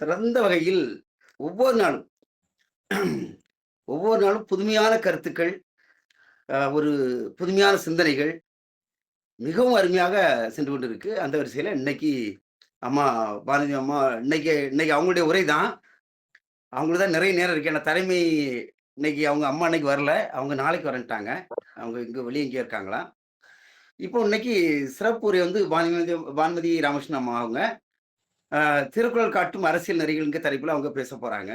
சிறந்த வகையில் ஒவ்வொரு நாளும் ஒவ்வொரு நாளும் புதுமையான கருத்துக்கள், ஒரு புதுமையான சிந்தனைகள் மிகவும் அருமையாக சென்று கொண்டிருக்கு. அந்த வரிசையில இன்னைக்கு அம்மா பாரதி அம்மா இன்னைக்கு இன்னைக்கு அவங்களுடைய உரை தான். அவங்களுக்கு தான் நிறைய நேரம் இருக்கு. ஏன்னா தலைமை இன்னைக்கு அவங்க அம்மா இன்னைக்கு வரல. அவங்க நாளைக்கு வரேன்ட்டாங்க. அவங்க இங்க வெளிய எங்கேயோ இருக்காங்களாம். இப்போ இன்னைக்கு சிறப்பு உரை வந்து பானுமதி ராமகிருஷ்ணன் அம்மா அவங்க. திருக்குறள் காட்டும் அரசியல் நெறிகள்ங்கிற தலைப்புல அவங்க பேசப் போறாங்க.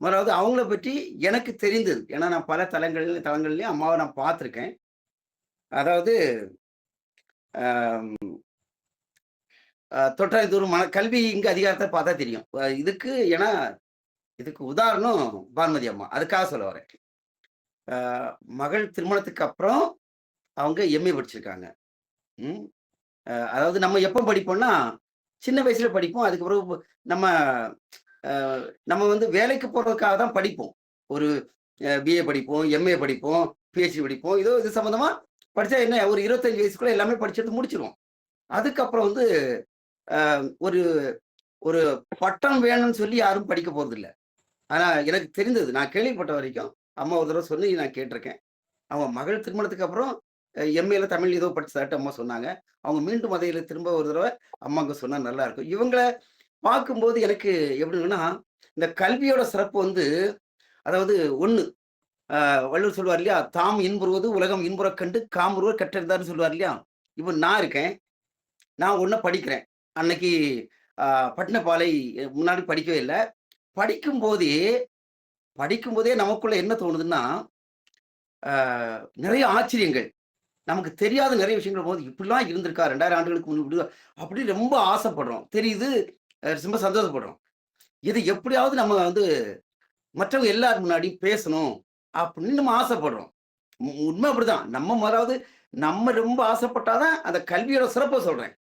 முதலாவது அவங்கள பற்றி எனக்கு தெரிந்தது. ஏன்னா நான் பல தளங்கள்லயும் அம்மாவ நான் பார்த்துருக்கேன். அதாவது அ தொட்டால் தூரும் கல்வி இங்க அதிகாரத்த பார்த்தா தெரியும். ஏன்னா இதுக்கு உதாரணம் பானுமதி அம்மா. அதுக்காக சொல்ல வரேன். அ மகள் திருமணத்துக்கு அப்புறம் அவங்க எம்.ஏ படிச்சிருக்காங்க. ம். அதாவது நம்ம எப்ப படிப்போம்னா, சின்ன வயசுல படிப்போம். அதுக்கு பிறகு நம்ம அ நம்ம வந்து வேலைக்கு போறதுக்காக தான் படிப்போம். ஒரு பிஏ படிப்போம், எம்.ஏ படிப்போம், பிஹெச்டி படிப்போம். ஏதோ இது சம்மந்தமா படிச்சா என்ன ஒரு 25 வயசுக்குள்ள எல்லாமே படிச்சது முடிச்சுருவோம். அதுக்கப்புறம் வந்து ஒரு ஒரு பட்டம் வேணும்னு சொல்லி யாரும் படிக்க போறதில்ல. ஆனா எனக்கு தெரிந்தது. நான் கேள்விப்பட்ட வரைக்கும், அம்மா ஒரு தடவ சொல்லி நான் கேட்டுருக்கேன். அவங்க மகள் திருமணத்துக்கு அப்புறம் எம்.ஏல தமிழ் ஏதோ படிச்சதாட்டு அம்மா சொன்னாங்க. அவங்க மீண்டும் அதையில திரும்ப ஒரு தடவ அம்மாங்க சொன்னா நல்லா இருக்கும். இவங்கள பார்க்கும்போது எனக்கு எப்படின்னா, இந்த கல்வியோட சிறப்பு வந்து அதாவது 1 வள்ளுவர் சொல்லுவார் இல்லையா? "தாம் இன்புறுவது உலகம் இன்புறக் கண்டு காமுறுவர் கற்றறிந்தார்ன்னு" சொல்லுவார் இல்லையா? இப்போ நான் இருக்கேன். நான் ஒண்ண படிக்கிறேன். அன்னைக்கு அ பட்டினப்பாலை முன்னாடி படிக்கவே இல்ல. படிக்கும்போதே படிக்கும்போதே நமக்குள்ள என்ன தோணுதுன்னா, அ நெறைய ஆச்சரியங்கள். நமக்கு தெரியாத நெறைய விஷயங்கள் போது, இப்படிலாம் இருந்திருக்கா 2000 ஆண்டுகளுக்கு முன்பு அப்படின்னு ரொம்ப ஆசைப்படுறோம். தெரியுது. ரொம்ப சந்தோஷப்படுறோம். இத எப்படியாவது நம்ம வந்து மற்றவங்க எல்லார் முன்னாடியும் பேசணும் அப்படின்னு நம்ம ஆசைப்படுறோம். உண்மை அப்படிதான். நம்ம ரொம்ப ஆசைப்பட்டா தான் அந்த கல்வியோட சிறப்ப சொல்றேன்.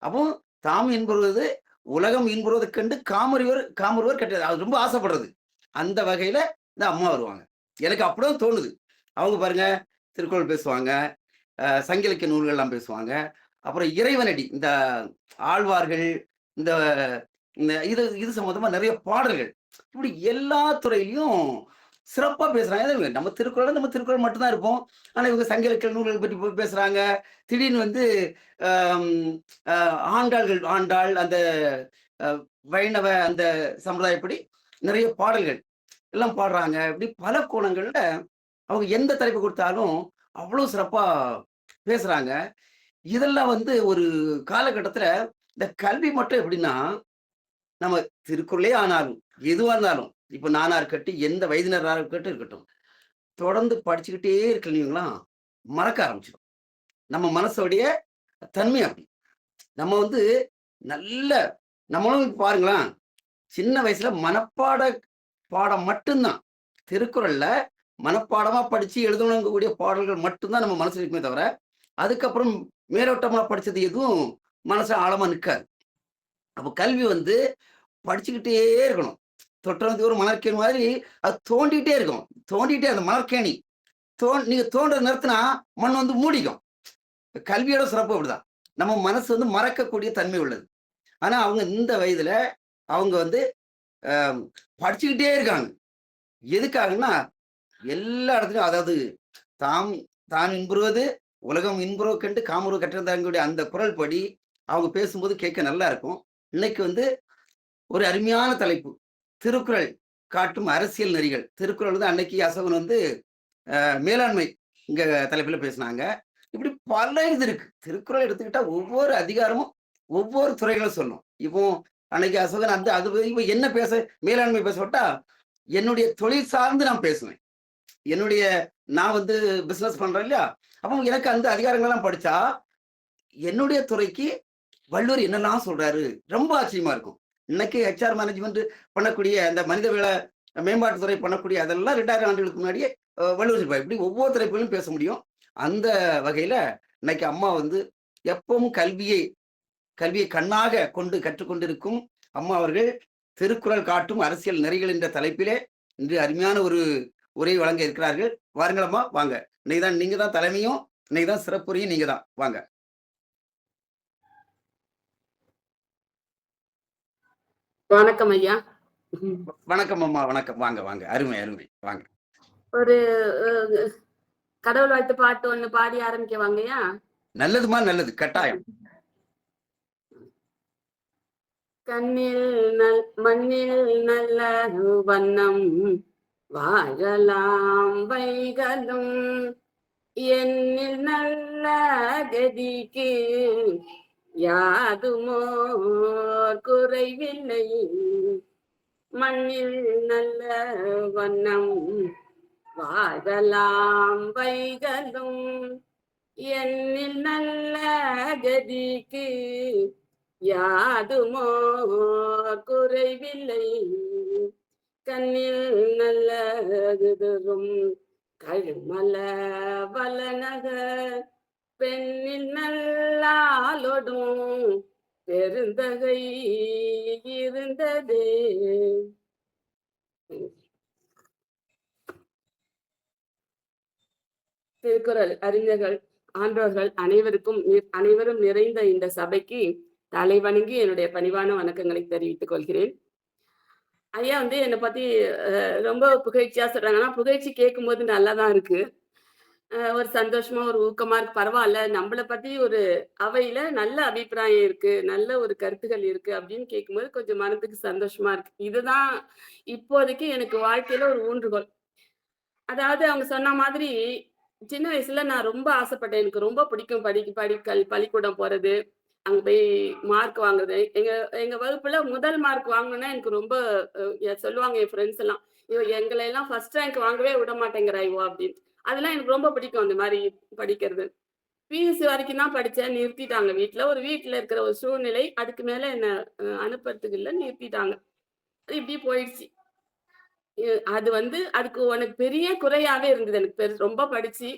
அப்போ தாம் இன்புறுவது, உலகம் இன்புறுவதைக் கண்டு காமருவர் கெட்டது. அது ரொம்ப ஆசைப்படுறது. அந்த வகையில இந்த அம்மா வருவாங்க. எனக்கு அப்படிதான் தோணுது. அவங்க பாருங்க, திருக்குறள் பேசுவாங்க. சங்க இலக்கிய நூல்கள்லாம் பேசுவாங்க. அப்புறம் இறைவனடி, இந்த ஆழ்வார்கள், இந்த இந்த இது இது சம்மந்தமா நெறைய பாடல்கள். இப்படி எல்லா துறையிலயும் சிறப்பா பேசுறாங்க. நம்ம திருக்குறள் மட்டும் தான் இருப்போம். ஆனா இவங்க சங்க இலக்கிய நூல்கள் பத்தி பேசுறாங்க. திடீர்னு வந்து அம் அ ஆண்டாள் அந்த அ வைணவ அந்த சம்பிரதாயப்படி நெறைய பாடல்கள் எல்லாம் பாடுறாங்க. இப்படி பல கோணங்கள்ல அவங்க எந்த தலைப்பு குடுத்தாலும் அவ்வளோ சிறப்பா பேசுறாங்க. இதெல்லாம் வந்து ஒரு காலகட்டத்தில இந்த கல்வி மட்டும் எப்படின்னா, நம்ம திருக்குறளே ஆனாலும், எதுவா இருந்தாலும், இப்ப நானா இருக்கட்டும், எந்த வயதினரா இருக்கட்டும், தொடர்ந்து படிச்சுக்கிட்டே இருக்கலீங்களா, மறக்க ஆரம்பிச்சுரும். நம்ம மனசோடைய தன்மை அப்படி. நம்ம வந்து நல்ல நம்மளும் இப்ப பாருங்களேன், சின்ன வயசுல பாடம் மட்டும் தான். திருக்குறள்ல மனப்பாடமா படிச்சு எழுதணுங்கக்கூடிய பாடல்கள் மட்டும் தான் நம்ம மனசுல இருக்குமே தவிர, அதுக்கப்புறம் மேலோட்டமா படிச்சது எதுவும் மனசுல ஆழமா நிக்காது. அப்ப கல்வி வந்து படிச்சுக்கிட்டே இருக்கணும். "தொட்டது ஒரு மணற்கேணி" மாதிரி அது தோண்டிட்டே இருக்கும். தோண்டிட்டே அந்த மணற்கேணி. நீங்க தோண்டுறத நிறுத்துனா, மண் வந்து மூடிக்கும். கல்வியோட சிறப்பு அப்படிதான். நம்ம மனசு வந்து மறக்கக்கூடிய தன்மை உள்ளது. ஆனா, அவங்க இந்த வயதுல அவங்க வந்து அ படிச்சுக்கிட்டே இருக்காங்க. எதுக்காகன்னா, எல்லா இடத்துலயும் அதாவது தாம் தான் இன்புறுவது, உலகம் இன்புறக் கண்டு காமுறுவ கற்றதாங்கக்கூடிய அந்த குறள் படி அவங்க பேசும்போது கேட்க நல்லா இருக்கும். இன்னைக்கு வந்து ஒரு அருமையான தலைப்பு. திருக்குறள் காட்டும் அரசியல் நெறிகள். திருக்குறள் வந்து அன்னைக்கு அசோகன் வந்து மேலாண்மை தலைப்புல பேசினாங்க. இப்படி பல இது இருக்கு. திருக்குறள் எடுத்துக்கிட்டா ஒவ்வொரு அதிகாரமும் ஒவ்வொரு துறைகள சொல்லும். இப்போ அன்னைக்கு அசோகன் அந்த அது இப்ப என்ன மேலாண்மை பேச விட்டா, என்னுடைய தொழில் சார்ந்து நான் பேசுவேன். என்னுடைய நான் வந்து பிசினஸ் பண்றேன் இல்லையா? அப்போ எனக்கு அந்த அதிகாரங்கள்லாம் படிச்சா, என்னுடைய துறைக்கு வள்ளுவர் என்னெல்லாம் சொல்றாரு? ரொம்ப ஆச்சரியமா இருக்கும். இன்னைக்கு ஹெச்ஆர் மேனேஜ்மென்ட் பண்ணக்கூடிய அந்த மனிதவள மேம்பாட்டு துறை பண்ணக்கூடிய அதெல்லாம் 2000 ஆண்டுகளுக்கு முன்னாடியே வள்ளுவர் சொல்லிருப்பாரு. இப்படி ஒவ்வொரு தலைப்பிலும் பேச முடியும். அந்த வகையில இன்னைக்கு அம்மா வந்து எப்பவும் கல்வியை கண்ணாக கொண்டு கற்றுக்கொண்டிருக்கும் அம்மா அவர்கள் திருக்குறள் காட்டும் அரசியல் நெறிகள் என்ற தலைப்பிலே இன்று அருமையான ஒரு உரை வழங்க இருக்கிறார்கள். வாருங்கள் அம்மா, வாங்க. நீங்க தான் தலைமையும், இன்னைக்கு தான் சிறப்புரையும் நீங்க தான். வாங்க. வணக்கம் ஐயா. ம். வணக்கம் அம்மா, வணக்கம். வாங்க, வாங்க. அருமை, அருமை. வாங்க. ஒரு அ கடவுள் வாழ்த்து பாட்டு ஒண்ணு பாடி ஆரம்பிக்கவாங்கய்யா? நல்லதும்மா, நல்லது. கட்டாயம். கண்ணில் மண்ணில் நல்ல வண்ணம் வாழலாம் வைகளும் எண்ணில் நல்ல கதிக்கு யாதுமோ குறைவில்லை. மண்ணில் நல்ல வண்ணம் வாழலாம் வைகளும் எண்ணில் நல்ல கதிக்கு யாதுமோ குறைவில்லை. கண்ணில் நல்லதும் கழுமல வளநகர் பெண்ணில் நல்லாலொடும் பெருந்தகை இருந்ததே. திருக்குறள் அறிஞர்கள் ஆன்றோர்கள் அனைவரும் நிறைந்த இந்த சபைக்கு தலை வணங்கி என்னுடைய பணிவான வணக்கங்களை தெரிவித்துக் கொள்கிறேன். ஐயா வந்து என்னை பத்தி ரொம்ப புகழ்ச்சியா சொல்றாங்க. ஆனா புகழ்ச்சி கேட்கும்போது நல்லாதான் இருக்கு. ஒரு சந்தோஷமா ஒரு ஊக்கமா இருக்கு. பரவாயில்ல, நம்மள பத்தி ஒரு அவையில நல்ல அபிப்பிராயம் இருக்கு, நல்ல ஒரு கருத்துகள் இருக்கு அப்படின்னு கேட்கும்போது கொஞ்சம் மனதுக்கு சந்தோஷமா இருக்கு. இதுதான் இப்போதைக்கு எனக்கு வாழ்க்கையில ஒரு ஊன்றுகோல். அதாவது அவங்க சொன்ன மாதிரி சின்ன வயசுல நான் ரொம்ப ஆசைப்பட்டேன். எனக்கு ரொம்ப பிடிக்கும் பள்ளிக்கூடம் போறது. அங்க போய் மார்க் வாங்குறது. எங்க எங்க வகுப்புல முதல் மார்க் வாங்கணும்னா எனக்கு ரொம்ப சொல்லுவாங்க என் ஃப்ரெண்ட்ஸ் எல்லாம். எங்களை எல்லாம் ஃபர்ஸ்ட் ரேங்க் வாங்கவே விட மாட்டேங்கிறா இவ அப்படின்னு. அதெல்லாம் எனக்கு ரொம்ப பிடிக்கும் அந்த மாதிரி படிக்கிறது. பிஎஸ்சி வரைக்கும் தான் படிச்சேன். நிறுத்திட்டாங்க வீட்ல. ஒரு வீட்ல இருக்கிற ஒரு சூழ்நிலை. அதுக்கு மேல என்ன அனுப்புறதுக்கு இல்ல, நிறுத்திட்டாங்க. அது இப்படி போயிடுச்சு. அது வந்து அதுக்கு உனக்கு பெரிய குறையாவே இருந்தது. எனக்கு ரொம்ப படிச்சு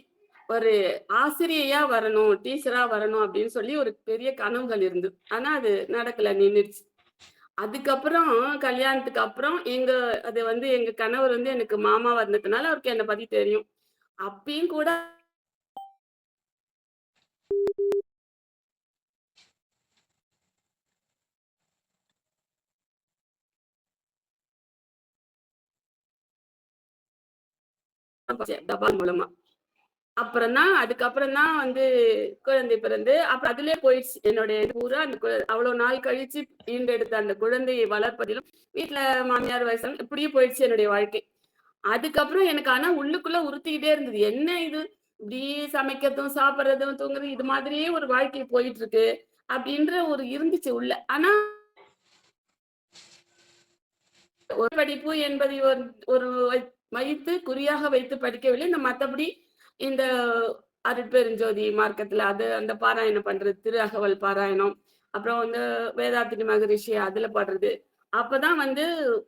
ஒரு ஆசிரியையா வரணும், டீச்சரா வரணும் அப்படின்னு சொல்லி ஒரு பெரிய கனவுகள் இருந்தது. ஆனா அது நடக்கல, நின்னுடுச்சு. அதுக்கப்புறம் கல்யாணத்துக்கு அப்புறம் அது வந்து எங்க கணவர் வந்து எனக்கு மாமாவா இருந்ததுனால அவருக்கு என்ன பத்தி தெரியும். அப்பயும் கூட தபால் மூலமா. அதுக்கப்புறம் தான் வந்து குழந்தை பிறந்து, அப்புறம் அதிலயே போயிடுச்சு. என்னுடைய இது பூரா அந்த அவ்வளவு நாள் கழிச்சு ஈன்றெடுத்த அந்த குழந்தையை வளர்ப்பதிலும், வீட்ல மாமியார் வயசான இப்படியே போயிடுச்சு என்னுடைய வாழ்க்கை. அதுக்கப்புறம் எனக்கு ஆனா உள்ளுக்குள்ள உறுத்திக்கிட்டே இருந்தது. என்ன இது? இப்படி சமைக்கிறதும், சாப்பிடுறதும், தூங்குறதும் இது மாதிரியே ஒரு வாழ்க்கை போயிட்டு இருக்கு. அப்படின்ற ஒரு இருந்துச்சு உள்ள. ஆனா ஒரு படிப்பு என்பதை ஒரு வைத்து குறியாக வைத்து படிக்கவில்லை. மத்தபடி இந்த அருட்பெருஞ்சோதி மார்க்கத்துல அந்த பாராயணம் பண்றது, திரு அகவல் பாராயணம், அப்புறம் வந்து வேதாத்திரி மகரிஷி அதுல பாடுறது. அப்பதான் வந்து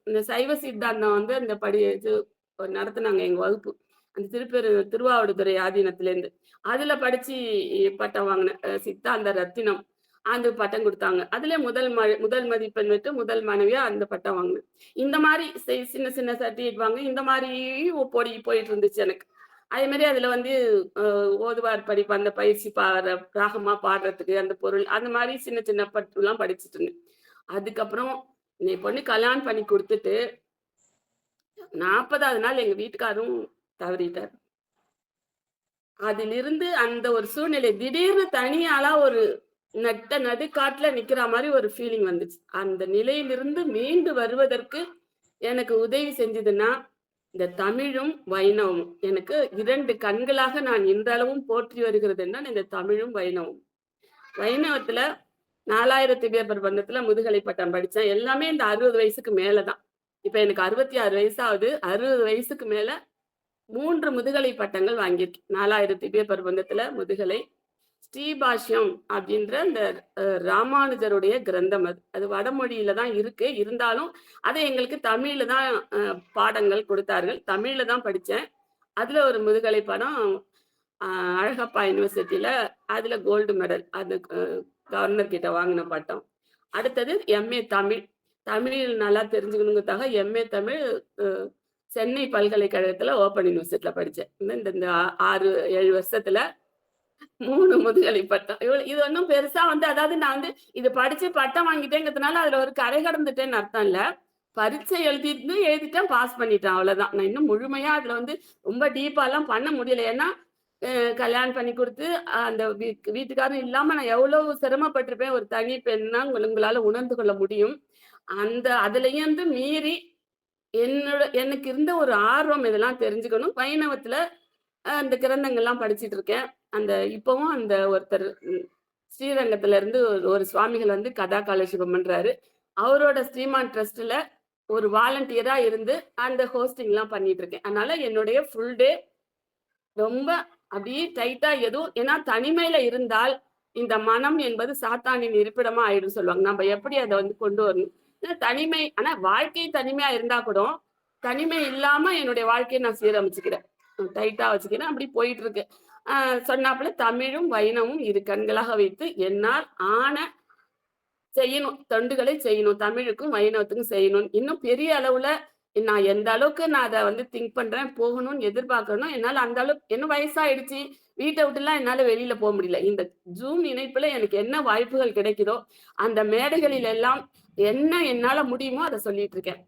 இந்த சைவ சித்தாந்தம் வந்து அந்த இது நடத்துனாங்க எங்க வகுப்பு. அந்த திருவாவடுதுறை ஆதீனத்திலேருந்து. அதுல படிச்சு பட்டம் வாங்கினேன். சித்தாந்த ரத்தினம். அந்த பட்டம் குடுத்தாங்க. அதுல முதல் மதிப்பெண் பெற்று முதல் மாணவியா அந்த பட்டம் வாங்கினேன். இந்த மாரி சின்ன சின்ன சர்டிஃபிகேட் வாங்க இந்த மாரி போயிட்டு இருந்துச்சு எனக்கு. அதே மாரி அதுல வந்து ஓதுவார் படிப்பு, அந்த பயிற்சி ராகமா பாடுறதுக்கு அந்த பொருள், அந்த மாரி சின்ன சின்ன பட்டுலாம் படிச்சுட்டு இருந்தேன். அதுக்கப்புறம் என் பொண்ணு கல்யாணம் பண்ணி குடுத்துட்டு 40வது நாள் எங்க வீட்டுக்காரும் தவறிட்டார். அதிலிருந்து அந்த ஒரு சூழ்நிலை திடீர்னு தனியாளா ஒரு நடுக்காட்டுல நிக்கிற மாரி ஒரு ஃபீலிங் வந்துச்சு. அந்த நிலையிலிருந்து மீண்டு வருவதற்கு எனக்கு உதவி செஞ்சதுன்னா, இந்த தமிழும், வைணவமும். எனக்கு 2 கண்களாக நான் இன்றளவும் போற்றி வருகிறது என்றால் இந்த தமிழும், வைணவமும். வைணவத்துல 4000 பேர் பிரபந்தத்துல முதுகலை பட்டம் படிச்சேன். எல்லாமே இந்த 60 வயசுக்கு மேல தான். இப்ப எனக்கு 66 வயசு ஆகுது. 60 வயசுக்கு மேல 3 முதுகலை பட்டங்கள் வாங்கியிருக்கேன். 4000 பேர் பிரபந்தத்துல முதுகலை. ஸ்ரீபாஷ்யம் அப்படின்ற அந்த ராமானுஜருடைய கிரந்தம் அது. அது வடமொழியில தான் இருக்கு. இருந்தாலும் அதை எங்களுக்கு தமிழ்ல தான் பாடங்கள் கொடுத்தார்கள். தமிழ்ல தான் படிச்சேன். அதுல ஒரு முதுகலை பாடம் அழகப்பா யூனிவர்சிட்டியில அதுல கோல்டு மெடல். அது கவர்னர் கிட்ட வாங்கின பட்டம். அடுத்தது எம்ஏ தமிழ். தமிழ் நல்லா தெரிஞ்சுக்கணுங்கிறதுக்காக எம்ஏ தமிழ் சென்னை பல்கலைக்கழகத்துல ஓப்பன் யூனிவர்சிட்டியில படிச்சேன். இந்த 6, 7 வருஷத்துல 3 முதுகலை பட்டம். இது ஒண்ணும் பெருசா வந்து அதாவது நான் வந்து இது படிச்சு பட்டம் வாங்கிட்டேங்கிறதுனால அதுல ஒரு கரை கடந்துட்டேன்னு அர்த்தம் இல்ல. பரீட்சை எழுதிட்டேன், பாஸ் பண்ணிட்டேன் அவ்வளவுதான். நான் இன்னும் முழுமையா அதுல வந்து ரொம்ப டீப்பாலாம் பண்ண முடியல. ஏன்னா, கல்யாணம் பண்ணி குடுத்து, அந்த வீட்டுக்காரரும் இல்லாம நான் எவ்வளவு சிரமப்பட்டுருப்பேன். ஒரு தனி பெண்ணா உங்களால உணர்ந்து கொள்ள முடியும். அதுலயும் வந்து மீறி எனக்கு இருந்த ஒரு ஆர்வம் இதெல்லாம் தெரிஞ்சுக்கணும். வைணவத்துல அந்த கிரந்தங்கள்லாம் படிச்சுட்டு இருக்கேன். இப்பவும் அந்த ஒருத்தர் ஸ்ரீரங்கத்துல இருந்து ஒரு சுவாமிகள் வந்து கதா காலட்சேபம் பண்றாரு. அவரோட ஸ்ரீமான் ட்ரஸ்ட்ல ஒரு வாலண்டியரா இருந்து அந்த ஹோஸ்டிங்லாம் பண்ணிட்டு இருக்கேன். அதனால என்னுடைய ஃபுல் டே ரொம்ப அப்படியே டைட்டா ஏன்னா தனிமையில இருந்தால் இந்த மனம் என்பது சாத்தானின் இருப்பிடமா ஆயிடும் சொல்லுவாங்க. நம்ம எப்படி அத வந்து கொண்டு வரணும்? ஏன்னா தனிமை ஆனா வாழ்க்கை தனிமையா இருந்தா கூட, தனிமை இல்லாம என்னுடைய வாழ்க்கைய நான் சீரமைச்சுக்கிறேன். டைட்டா வச்சுக்கிறேன். அப்படி போயிட்டு இருக்கு. சொன்னாப்புல தமிழும், வைணமும் இரு கண்களாக வைத்து என்னால் ஆன செய்யணும். தொண்டுகளை செய்யணும். தமிழுக்கும், வைணவத்துக்கும் செய்யணும். இன்னும் பெரிய அளவுல நான் எந்த அளவுக்கு நான் அத வந்து திங்க் பண்றேன், போகணும்னு எதிர்பார்க்கணும். என்னால அந்த அளவுக்கு என்ன வயசாயிடுச்சு. வீட்ட விட்டுலாம் என்னால வெளியில போ முடியல. இந்த Zoom இணைப்புல எனக்கு என்ன வாய்ப்புகள் கிடைக்குதோ, அந்த மேடைகளில் எல்லாம் என்ன என்னால முடியுமோ அத சொல்லிட்டு இருக்கேன்.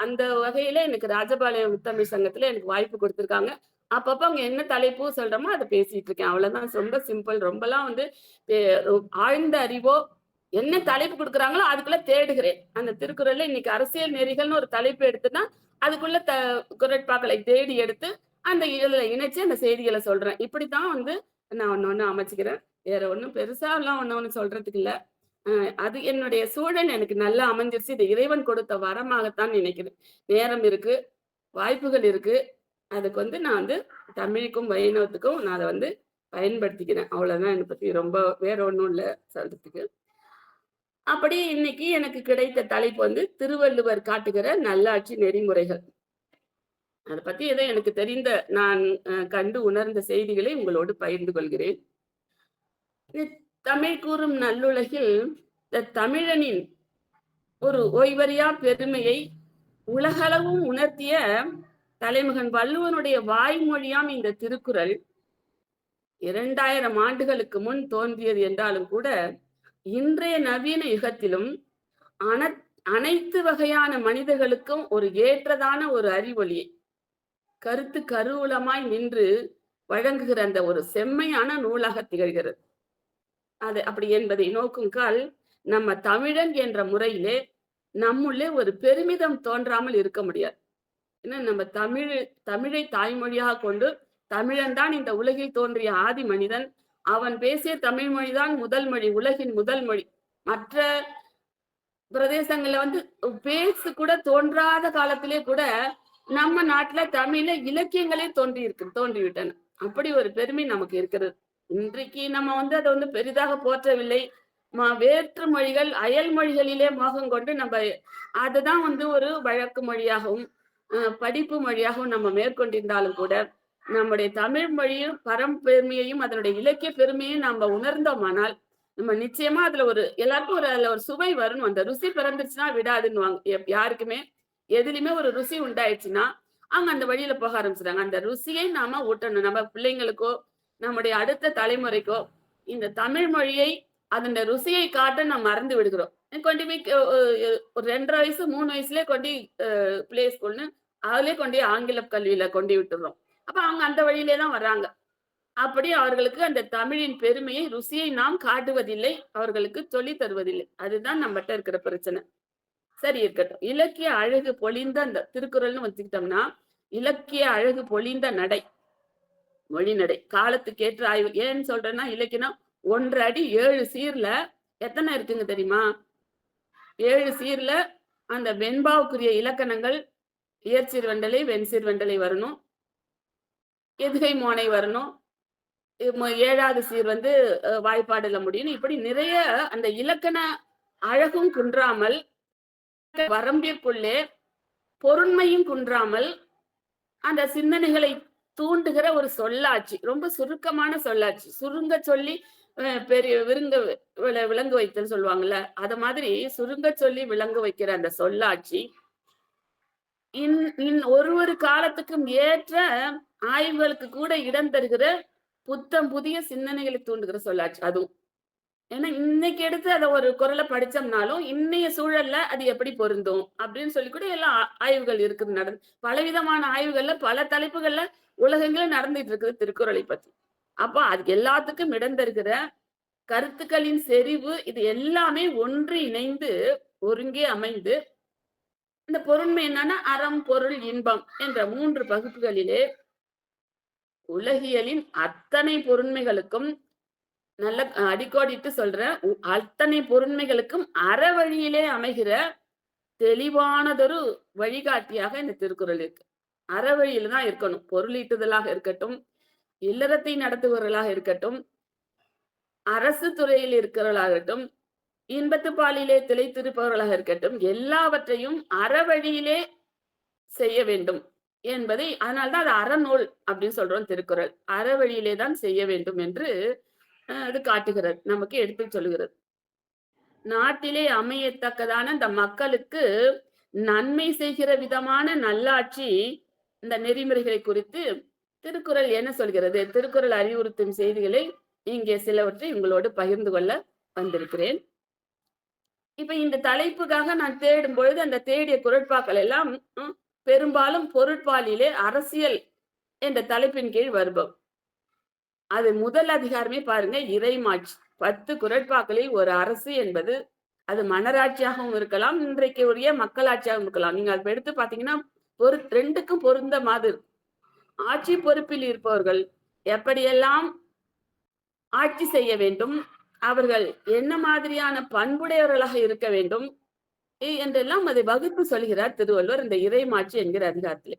அந்த வகையில எனக்கு ராஜபாளையம் முத்தமிழ் சங்கத்துல எனக்கு வாய்ப்பு குடுத்துருக்காங்க. அப்பப்ப அங்க என்ன தலைப்பு சொல்றோமோ அத பேசிட்டு இருக்கேன். அவ்வளவுதான். ரொம்ப சிம்பிள். ரொம்பலாம் வந்து எ ஆழ்ந்த அறிவோ என்ன தலைப்பு குடுக்குறாங்களோ அதுக்குள்ள தேடுகிறேன். அந்த திருக்குறள்ல இன்னைக்கு அரசியல் நெறிகள்னு ஒரு தலைப்பு எடுத்துன்னா, அதுக்குள்ள குறட்பாக்களை தேடி எடுத்து, அந்த இதுல இணைச்சு அந்த செய்திகள சொல்றேன். இப்படித்தான் வந்து நான் ஒண்ணு அமைச்சுக்கிறேன். வேற ஒண்ணும் பெருசாலாம் ஒண்ணு சொல்றதுக்கு இல்ல. அ அது என்னுடைய சூழல் எனக்கு நல்லா அமைஞ்சிருச்சு. இது இறைவன் கொடுத்த வரமாகத்தான் நினைக்கிறேன். நேரம் இருக்கு, வாய்ப்புகள் இருக்கு. அதுக்கு வந்து நான் வந்து தமிழுக்கும், வைணவத்துக்கும் நான் அத வந்து பயன்படுத்திக்கிறேன். அவ்வளவுதான் என்ன பத்தி ரொம்ப வேற ஒண்ணும் இல்ல சொல்றதுக்கு. அப்படி இன்னைக்கு எனக்கு கிடைத்த தலைப்பு வந்து திருவள்ளுவர் காட்டுகிற நல்லாட்சி நெறிமுறைகள். அத பத்தி ஏதோ எனக்கு தெரிந்த நான் கண்டு உணர்ந்த செய்திகளை உங்களோடு பகிர்ந்து கொள்கிறேன். இது தமிழ் கூறும் நல்லுலகில் இந்த தமிழனின் ஒரு ஓய்வறியா பெருமையை உலகளவும் உணர்த்திய தலைமகன் வள்ளுவனுடைய வாய்மொழியாம் இந்த திருக்குறள் 2000 ஆண்டுகளுக்கு முன் தோன்றியது என்றாலும் கூட, இன்றைய நவீன யுகத்திலும் அன அனைத்து வகையான மனிதர்களுக்கும் ஒரு ஏற்றதான ஒரு அறிவொளியை கருத்து கருவூலமாய் நின்று வழங்குகிற அந்த ஒரு செம்மையான நூலாக திகழ்கிறது. அது அப்படி என்பதை நோக்கும் கால் நம்ம தமிழன் என்ற முறையிலே நம்முள்ளே ஒரு பெருமிதம் தோன்றாமல் இருக்க முடியாது. ஏன்னா நம்ம தமிழை தாய்மொழியாக கொண்டு தமிழன் தான் இந்த உலகில் தோன்றிய ஆதி மனிதன். அவன் பேசிய தமிழ் மொழிதான் முதல் மொழி, உலகின் முதல் மொழி. மற்ற பிரதேசங்கள்ல வந்து பேசு கூட தோன்றாத காலத்திலே கூட நம்ம நாட்டுல தமிழ்ல இலக்கியங்களே தோன்றிவிட்டன. அப்படி ஒரு பெருமை நமக்கு இருக்கிறது. இன்றைக்கு நம்ம வந்து அதை வந்து பெரிதாக போற்றவில்லை. வேற்று மொழிகள் அயல் மொழிகளிலே மோகம் கொண்டு நம்ம அதுதான் வந்து ஒரு வழக்கு மொழியாகவும் படிப்பு மொழியாகவும் நம்ம மேற்கொண்டிருந்தாலும் கூட நம்முடைய தமிழ் மொழியும் பரம்பெருமையையும் அதனுடைய இலக்கிய பெருமையும் நம்ம உணர்ந்தோமானால் நம்ம நிச்சயமா எல்லாருக்கும் அதுல ஒரு சுவை வரணும். அந்த ருசி பிறந்துருச்சுன்னா விடாதுன்னுவாங்க. யாருக்குமே எதுலயுமே ஒரு ருசி உண்டாயிடுச்சுன்னா அவங்க அந்த வழியில போக ஆரம்பிச்சுறாங்க. அந்த ருசியை நாம ஊட்டணும். நம்ம பிள்ளைங்களுக்கோ நம்முடைய அடுத்த தலைமுறைக்கோ இந்த தமிழ் மொழியை அதன் ருசியை காட்ட நம்ம மறந்து விடுகிறோம். கொண்டு போய் ஒரு 2.5 வயசு 3 வயசுலயே கொண்டு பிளே ஸ்கூல்னு அதுலயே கொண்டு ஆங்கில கல்வியில கொண்டு விட்டுறோம். அப்ப அவங்க அந்த வழியிலே தான் வர்றாங்க. அப்படி அவர்களுக்கு அந்த தமிழின் பெருமையை ருசியை நாம் காட்டுவதில்லை. அவர்களுக்கு சொல்லித் தருவதில்லை. அதுதான் நம்மகிட்ட இருக்கிற பிரச்சனை. சரி இருக்கட்டும். இலக்கிய அழகு பொழிந்த அந்த திருக்குறள்னு வச்சுக்கிட்டோம்னா, இலக்கிய அழகு பொழிந்த நடை, மொழி நடை, காலத்துக்கேற்ற ஆய்வு. ஏன்னு சொல்றேன்னா இலக்கியம் 1 அடி 7 சீர்ல எத்தனை இருக்குங்க தெரியுமா? 7 சீர்ல அந்த வெண்பாவுக்குரிய இலக்கணங்கள் இயற்சீர் வெண்டலை, வெண்சீர் வெண்டலை வரணும். எதுகை மோனை வரணும். 7வது சீர் வந்து வாய்ப்பாடுல முடியணும். இப்படி நிறைய அந்த இலக்கண அழகும் குன்றாமல் வரம்பிற்குள்ளே பொருண்மையும் குன்றாமல் அந்த சிந்தனைகளை தூண்டுகிற ஒரு சொல்லாட்சி. ரொம்ப சுருக்கமான சொல்லாட்சி. சுருங்க சொல்லி பெரிய விளங்க வைத்தல் சொல்லுவாங்கல்ல. அத மாதிரி சுருங்க சொல்லி விளங்க வைக்கிற அந்த சொல்லாட்சி ஒரு காலத்துக்கும் ஏற்ற ஆய்வுகளுக்கு கூட இடம் தருகிற புத்தம் புதிய சிந்தனைகளை தூண்டுகிற சொல்லாட்சி அதுவும். ஏன்னா இன்னைக்கு எடுத்து அத ஒரு குறள படிச்சோம்னாலும், இன்னைய சூழல்ல அது எப்படி பொருந்தும்? அப்படின்னு சொல்லி கூட எல்லாம் ஆய்வுகள் இருக்குது பலவிதமான ஆய்வுகள்ல, பல தலைப்புகள்ல உலகெங்கிலும் நடந்துட்டு இருக்குது திருக்குறளை பத்தி. அப்ப அது எல்லாத்துக்கும் இடம் தருகிற கருத்துக்களின் செறிவு, இது எல்லாமே ஒன்று இணைந்து, ஒருங்கே அமைந்து, இந்த பொருண்மை என்னன்னா அறம், பொருள், இன்பம் என்ற 3 பகுப்புகளிலே உலகியலின் அத்தனை பொருண்மைகளுக்கும் நல்ல அடிக்கோடிட்டு சொல்றேன். அத்தனை பொருண்மைகளுக்கும் அறவழியிலே அமைகிற தெளிவானதொரு வழிகாட்டியாக இந்த திருக்குறள் இருக்கு. அறவழியில தான் இருக்கணும். பொருளீட்டுதலாக இருக்கட்டும், இல்லறத்தை நடத்துபவர்களாக இருக்கட்டும், அரசு துறையில் இருக்கிறவர்களாகட்டும், இன்பத்து பாலிலே திளைத்திருப்பவர்களாக இருக்கட்டும், எல்லாவற்றையும் அறவழியிலே செய்ய வேண்டும் என்பதை அதனால்தான் அது அறநூல் அப்படின்னு சொல்றோம் திருக்குறள். அறவழியிலே தான் செய்ய வேண்டும் என்று அது காட்டுகிறது. நமக்கு எடுத்து சொல்லுகிறது. நாட்டிலே அமையத்தக்கதான இந்த மக்களுக்கு நன்மை செய்கிற விதமான நல்லாட்சி, இந்த நெறிமுறைகளை குறித்து திருக்குறள் என்ன சொல்கிறது? திருக்குறள் அறிவுறுத்தும் செய்திகளை இங்கே சிலவற்றை உங்களோடு பகிர்ந்து கொள்ள வந்திருக்கிறேன். இப்ப இந்த தலைப்புக்காக நான் தேடும் பொழுது அந்த தேடிய குறட்பாக்கள் எல்லாம் பெரும்பாலும் பொருட்பாலிலே அரசியல் என்ற தலைப்பின் கீழ் வருபவை. அது முதல் அதிகாரமே பாருங்க, இறைமாட்சி. 10 குறட்பாக்களில் ஒரு அரசு என்பது அது மன்னராட்சியாகவும் இருக்கலாம், இன்றைக்கு உரிய மக்களாட்சியாகவும் இருக்கலாம். நீங்க அதை எடுத்து பாத்தீங்கன்னா 2க்கும் பொருந்த மாதிரி. ஆட்சி பொறுப்பில் இருப்பவர்கள் எப்படியெல்லாம் ஆட்சி செய்ய வேண்டும், அவர்கள் என்ன மாதிரியான பண்புடையவர்களாக இருக்க வேண்டும் என்றெல்லாம் அதை வகுத்து சொல்கிறார் திருவள்ளுவர் இந்த இறைமாட்சி என்கிற அதிகாரத்திலே.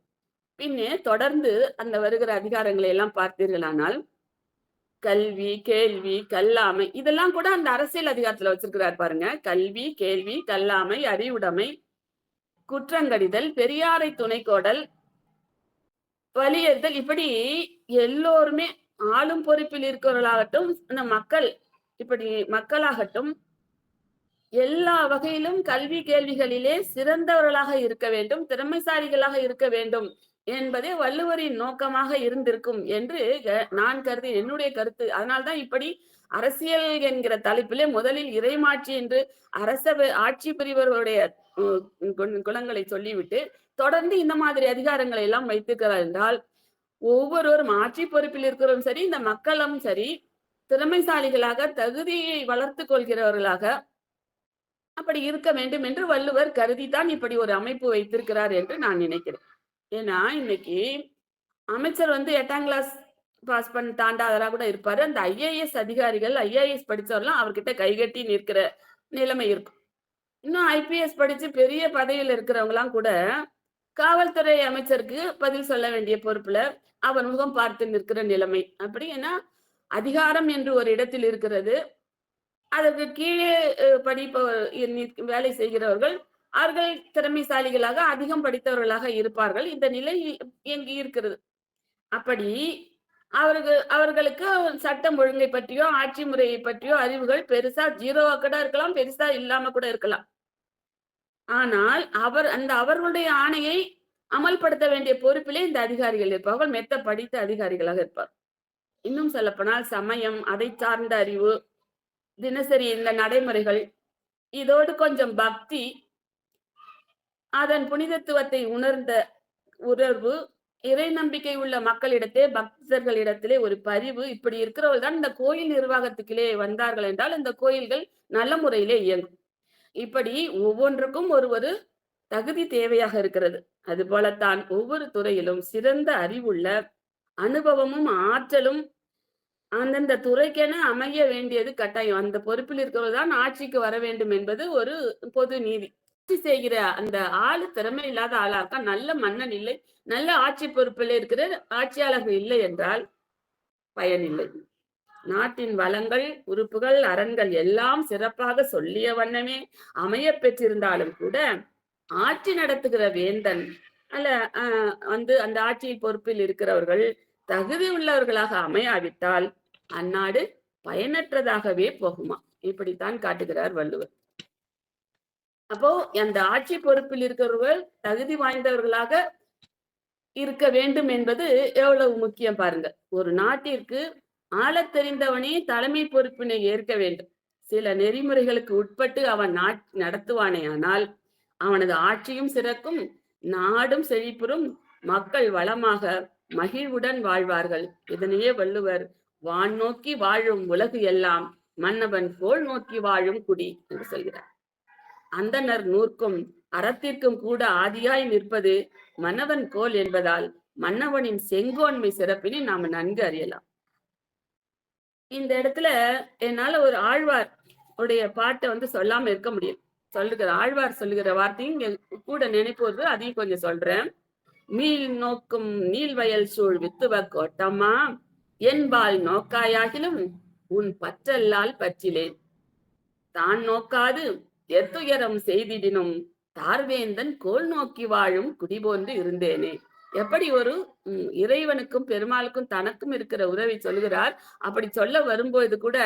பின்னே தொடர்ந்து அந்த வருகிற அதிகாரங்களை எல்லாம் பார்த்தீர்களானால், கல்வி, கேள்வி, கல்லாமை இதெல்லாம் கூட அந்த அரசியல் அதிகாரத்துல வச்சிருக்கிறார் பாருங்க. கல்வி, கேள்வி, கல்லாமை, அறிவுடைமை, குற்றங்கடிதல், பெரியாரை துணைக்கோடல், வலியுறுத்தல், இப்படி எல்லோருமே ஆளும் பொறுப்பில் இருக்கிறவர்களாகட்டும், இந்த மக்கள் இப்படி மக்களாகட்டும், எல்லா வகையிலும் கல்வி கேள்விகளிலே சிறந்தவர்களாக இருக்க வேண்டும், திறமைசாலிகளாக இருக்க வேண்டும் என்பதே வள்ளுவரின் நோக்கமாக இருந்திருக்கும் என்று நான் கருதி என்னுடைய கருத்து. அதனால்தான் இப்படி அரசியல் என்கிற தலைப்பிலே முதலில் இறைமாட்சி என்று அரச ஆட்சி புரிவர்களுடைய குணங்களை சொல்லிவிட்டு தொடர்ந்து இந்த மாதிரி அதிகாரங்களை எல்லாம் வைத்திருக்கிறார் என்றால், ஒவ்வொருவரும் ஆட்சி பொறுப்பில் இருக்கிறவரும் சரி, இந்த மக்களும் சரி, திறமைசாலிகளாக தகுதியை வளர்த்து கொள்கிறவர்களாக அப்படி இருக்க வேண்டும் என்று வள்ளுவர் கருதித்தான் இப்படி ஒரு அமைப்பு வைத்திருக்கிறார் என்று நான் நினைக்கிறேன். ஏன்னா இன்னைக்கு அமைச்சர் 8ஆம் கிளாஸ் பாஸ் பண்ண தாண்டாதவராக கூட இருப்பாரு. அந்த IAS அதிகாரிகள், IAS படிச்சவர்லாம் அவர்கிட்ட கைகட்டி நிற்கிற நிலைமை இருக்கும். இன்னும் IPS படிச்சு பெரிய பதவியில் இருக்கிறவங்க எல்லாம் கூட காவல்துறை அமைச்சருக்கு பதில் சொல்ல வேண்டிய பொறுப்புல அவர் முகம் பார்த்து நிற்கிற நிலைமை. அப்படி ஏன்னா அதிகாரம் என்று ஒரு இடத்தில் இருக்கிறது, அதற்கு கீழே வேலை செய்கிறவர்கள் அவர்கள் திறமைசாலிகளாக அதிகம் படித்தவர்களாக இருப்பார்கள். இந்த நிலை எங்கு இருக்கிறது. அப்படி அவர்களுக்கு சட்டம் ஒழுங்கை பற்றியோ ஆட்சி முறையை பற்றியோ அறிவுகள் பெருசா ஜீரோவா கூட இருக்கலாம், பெருசா இல்லாம கூட இருக்கலாம். ஆனால் அவர்களுடைய ஆணையை அமல்படுத்த வேண்டிய பொறுப்பிலே இந்த அதிகாரிகள் இருப்பார்கள், மெத்த படித்த அதிகாரிகளாக இருப்பார். இன்னும் சொல்லப்போனால் சமயம், அதை சார்ந்த அறிவு, தினசரி இந்த நடைமுறைகள், இதோடு கொஞ்சம் பக்தி, அதன் புனிதத்துவத்தை உணர்ந்த உணர்வு, இறை நம்பிக்கை உள்ள மக்களிடத்தே பக்தர்களிடத்திலே ஒரு பரிவு, இப்படி இருக்கிறவர்கள் தான் இந்த கோயில் நிர்வாகத்துக்கிலே வந்தார்கள் என்றால் இந்த கோயில்கள் நல்ல முறையிலே இயங்கும். இப்படி ஒவ்வொன்றுக்கும் ஒரு தகுதி தேவையாக இருக்கிறது. அது போலத்தான் ஒவ்வொரு துறையிலும் சிறந்த அறிவுள்ள அனுபவமும் ஆற்றலும் அந்தந்த துறைக்கென அமைய வேண்டியது கட்டாயம். அந்த பொறுப்பில் இருக்கிறவர்கள் தான் ஆட்சிக்கு வர வேண்டும் என்பது ஒரு பொது நீதி. ஆட்சி செய்கிற அந்த ஆளு திறமை இல்லாத ஆளா இருக்கா, நல்ல மன்னன் இல்லை, நல்ல ஆட்சி பொறுப்பில் இருக்கிற ஆட்சியாளர்கள் இல்லை என்றால் பயனில்லை. நாட்டின் வளங்கள், உறுப்புகள், அரண்கள் எல்லாம் சிறப்பாக சொல்லிய வண்ணமே அமைய பெற்றிருந்தாலும் கூட ஆட்சி நடத்துகிற வேந்தன் அல்ல அந்த ஆட்சியின் பொறுப்பில் இருக்கிறவர்கள் தகுதி உள்ளவர்களாக அமையாவிட்டால் அந்நாடு பயனற்றதாகவே போகுமா. இப்படித்தான் காட்டுகிறார் வள்ளுவர். அப்போ அந்த ஆட்சி பொறுப்பில் இருக்கிறவர்கள் தகுதி வாய்ந்தவர்களாக இருக்க வேண்டும் என்பது எவ்வளவு முக்கியம் பாருங்க. ஒரு நாட்டிற்கு ஆளத் தெரிந்தவனே தலைமை பொறுப்பினை ஏற்க வேண்டும். சில நெறிமுறைகளுக்கு உட்பட்டு அவன் நடத்துவானேயானால் அவனது ஆட்சியும் சிறக்கும், நாடும் செழிப்புறும், மக்கள் வளமாக மகிழ்வுடன் வாழ்வார்கள். இதனையே வள்ளுவர் வான் நோக்கி வாழும் உலகு எல்லாம் மன்னவன் கோல் நோக்கி வாழும் குடி என்று சொல்கிறார். அந்தணர் நூற்கும் அறத்திற்கும் கூட ஆதியாய் நிற்பது மன்னவன் கோல் என்பதால் மன்னவனின் செங்கோன்மை சிறப்பினை நாம நன்கு அறியலாம். இந்த இடத்துல என்னால ஒரு ஆழ்வார் உடைய பாட்டை சொல்லாம இருக்க முடியும். சொல்லுகிற ஆழ்வார் சொல்லுகிற வார்த்தையும் இங்க கூட நினைப்போது, அதையும் கொஞ்சம் சொல்றேன். மீள் நோக்கும் நீள்வயல் சூழ் வித்துவ கோட்டம்மா, என்பால் நோக்காயாகிலும் உன் பற்றல்லால் பற்றிலேன். தான் நோக்காது எத்துயரம் செய்திடினும் தார்வேந்தன் கோல் நோக்கி வாழும் குடிபோன்று இருந்தேனே. எப்படி ஒரு இறைவனுக்கும் பெருமாளுக்கும் தனக்கும் இருக்கிற உறவை சொல்லுகிறார். அப்படி சொல்ல வரும்போது கூட,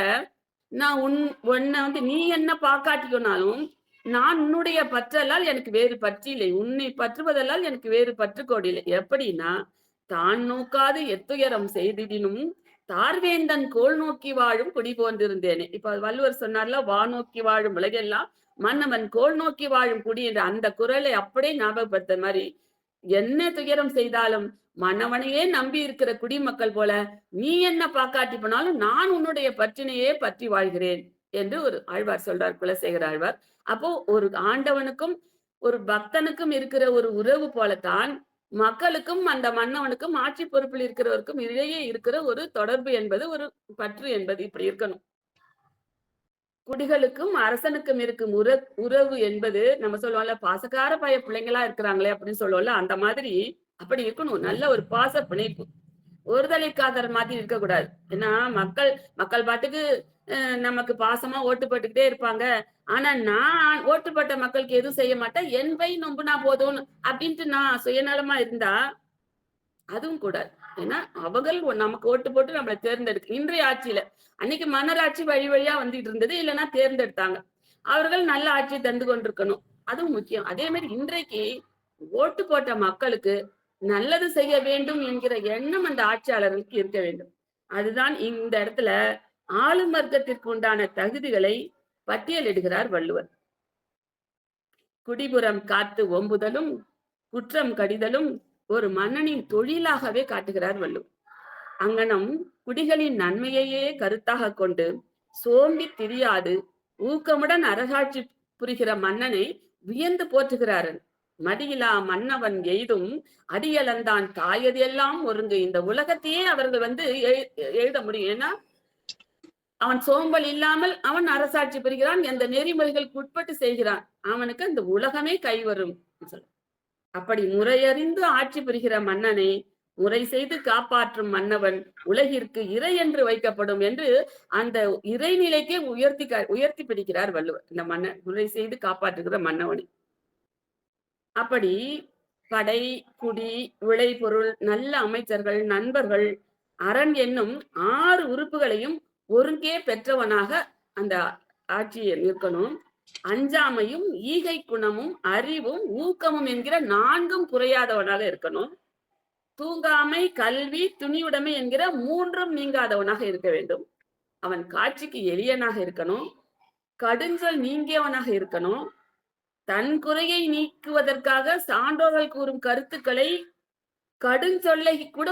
நான் உன்னை நீ என்ன பாக்காட்டிக்கொனாலும் நான் உன்னுடைய பற்றலால் எனக்கு வேறு பற்று இல்லை, உன்னை பற்றுவதல்லால் எனக்கு வேறு பற்றுக்கோடு இல்லை. எப்படின்னா, தான் நோக்காது எத்துயரம் செய்திடினும் தார்வேந்தன் கோல் நோக்கி வாழும் குடி போன்றிருந்தேனே. இப்ப வள்ளுவர் சொன்னார்ல, வா நோக்கி வாழும் உலகெல்லாம் மன்னவன் கோல் நோக்கி வாழும் குடி என்ற அந்த குரலை அப்படியே ஞாபகப்படுத்த மாதிரி, என்ன துயரம் செய்தாலும் மன்னவனையே நம்பி இருக்கிற குடிமக்கள் போல நீ என்ன பாக்காட்டி போனாலும் நான் உன்னுடைய பற்றினையே பற்றி வாழ்கிறேன் என்று ஒரு ஆழ்வார் சொல்றார், குலசேகர ஆழ்வார். அப்போ ஒரு ஆண்டவனுக்கும் ஒரு பக்தனுக்கும் இருக்கிற ஒரு உறவு போலத்தான் மக்களுக்கும் அந்த மன்னவனுக்கும் ஆட்சி பொறுப்பில் இருக்கிறவருக்கும் இடையே இருக்கிற ஒரு தொடர்பு என்பது, ஒரு பற்று என்பது இப்படி இருக்கணும். குடிகளுக்கும் அரசனுக்கும் இருக்கும் உறவு என்பது, நம்ம சொல்லுவோம்ல, பாசக்கார பய பிள்ளைங்களா இருக்கிறாங்களே அப்படின்னு சொல்லுவோம்ல, அந்த மாதிரி அப்படி இருக்கணும். நல்ல ஒரு பாச பிணைப்பு, ஒருதலை காதல் மாதிரி இருக்கக்கூடாது. ஏன்னா மக்கள் பாட்டுக்கு நமக்கு பாசமா ஓட்டு போட்டுக்கிட்டே இருப்பாங்க. ஆனா நான் ஓட்டுப்பட்ட மக்களுக்கு எதுவும் செய்ய மாட்டேன், என் வை நொம்புனா போதும் அப்படின்ட்டு நான் சுயநலமா இருந்தா அதுவும் கூடாது. ஏன்னா அவர்கள் நமக்கு ஓட்டு போட்டு நம்மளை தேர்ந்தெடுக்க, இன்றைய ஆட்சியில, அன்னைக்கு மன்னராட்சி வழி வழியா வந்துட்டு இருந்தது, இல்லைன்னா தேர்ந்தெடுத்தாங்க, அவர்கள் நல்ல ஆட்சி தந்து கொண்டிருக்கணும், அதுவும் முக்கியம். அதே மாதிரி இன்றைக்கு ஓட்டு போட்ட மக்களுக்கு நல்லது செய்ய வேண்டும் என்கிற எண்ணம் அந்த ஆட்சியாளர்களுக்கு இருக்க வேண்டும். அதுதான் இந்த இடத்துல ஆளும் வர்க்கத்திற்கு உண்டான தகுதிகளை பட்டியலிடுகிறார் வள்ளுவர். குடிபுறம் காத்து ஓம்புதலும் குற்றம் கடிதலும் ஒரு மன்னனின் தொழிலாகவே காட்டுகிறார் வள்ளுவர். அங்கனம் குடிகளின் நன்மையையே கருத்தாக கொண்டு சோம்பி திரியாது ஊக்கமுடன் அரசாட்சி புரிகிற மன்னனை வியந்து போற்றுகிறார். மடியிலா மன்னவன் எய்தும் அடியலந்தான் தாயது எல்லாம் ஒருங்கு. இந்த உலகத்தையே அவர்கள் எழுத முடியும். ஏன்னா அவன் சோம்பல் இல்லாமல் அவன் அரசாட்சி புரிகிறான், எந்த நெறிமுறைகளுக்கு உட்பட்டு செய்கிறான், அவனுக்கு அந்த உலகமே கைவரும். அப்படி முறையறிந்து ஆட்சி புரிகிற மன்னனை முறை செய்து காப்பாற்றும் மன்னவன் உலகிற்கு இறை என்று வைக்கப்படும் என்று அந்த இறைநிலைக்கே உயர்த்தி பிடிக்கிறார் வள்ளுவர். இந்த மன்னன் முறை செய்து காப்பாற்றுகிற மன்னவனை. அப்படி படை, குடி, விளைபொருள், நல்ல அமைச்சர்கள், நண்பர்கள், அரண் என்னும் 6 உறுப்புகளையும் ஒருங்கே பெற்றவனாக அந்த ஆட்சியை நிற்கணும். அஞ்சாமையும் ஈகை குணமும் அறிவும் ஊக்கமும் என்கிற 4ம் குறையாதவனாக இருக்கணும். தூங்காமை, கல்வி, துணிவுடைமை என்கிற 3ம் நீங்காதவனாக இருக்க வேண்டும். அவன் காட்சிக்கு எளியனாக இருக்கணும். கடுஞ்சொல் நீங்கியவனாக இருக்கணும். தன் குறையை நீக்குவதற்காக சான்றோர்கள் கூறும் கருத்துக்களை கடுஞ்சொல்லை கூட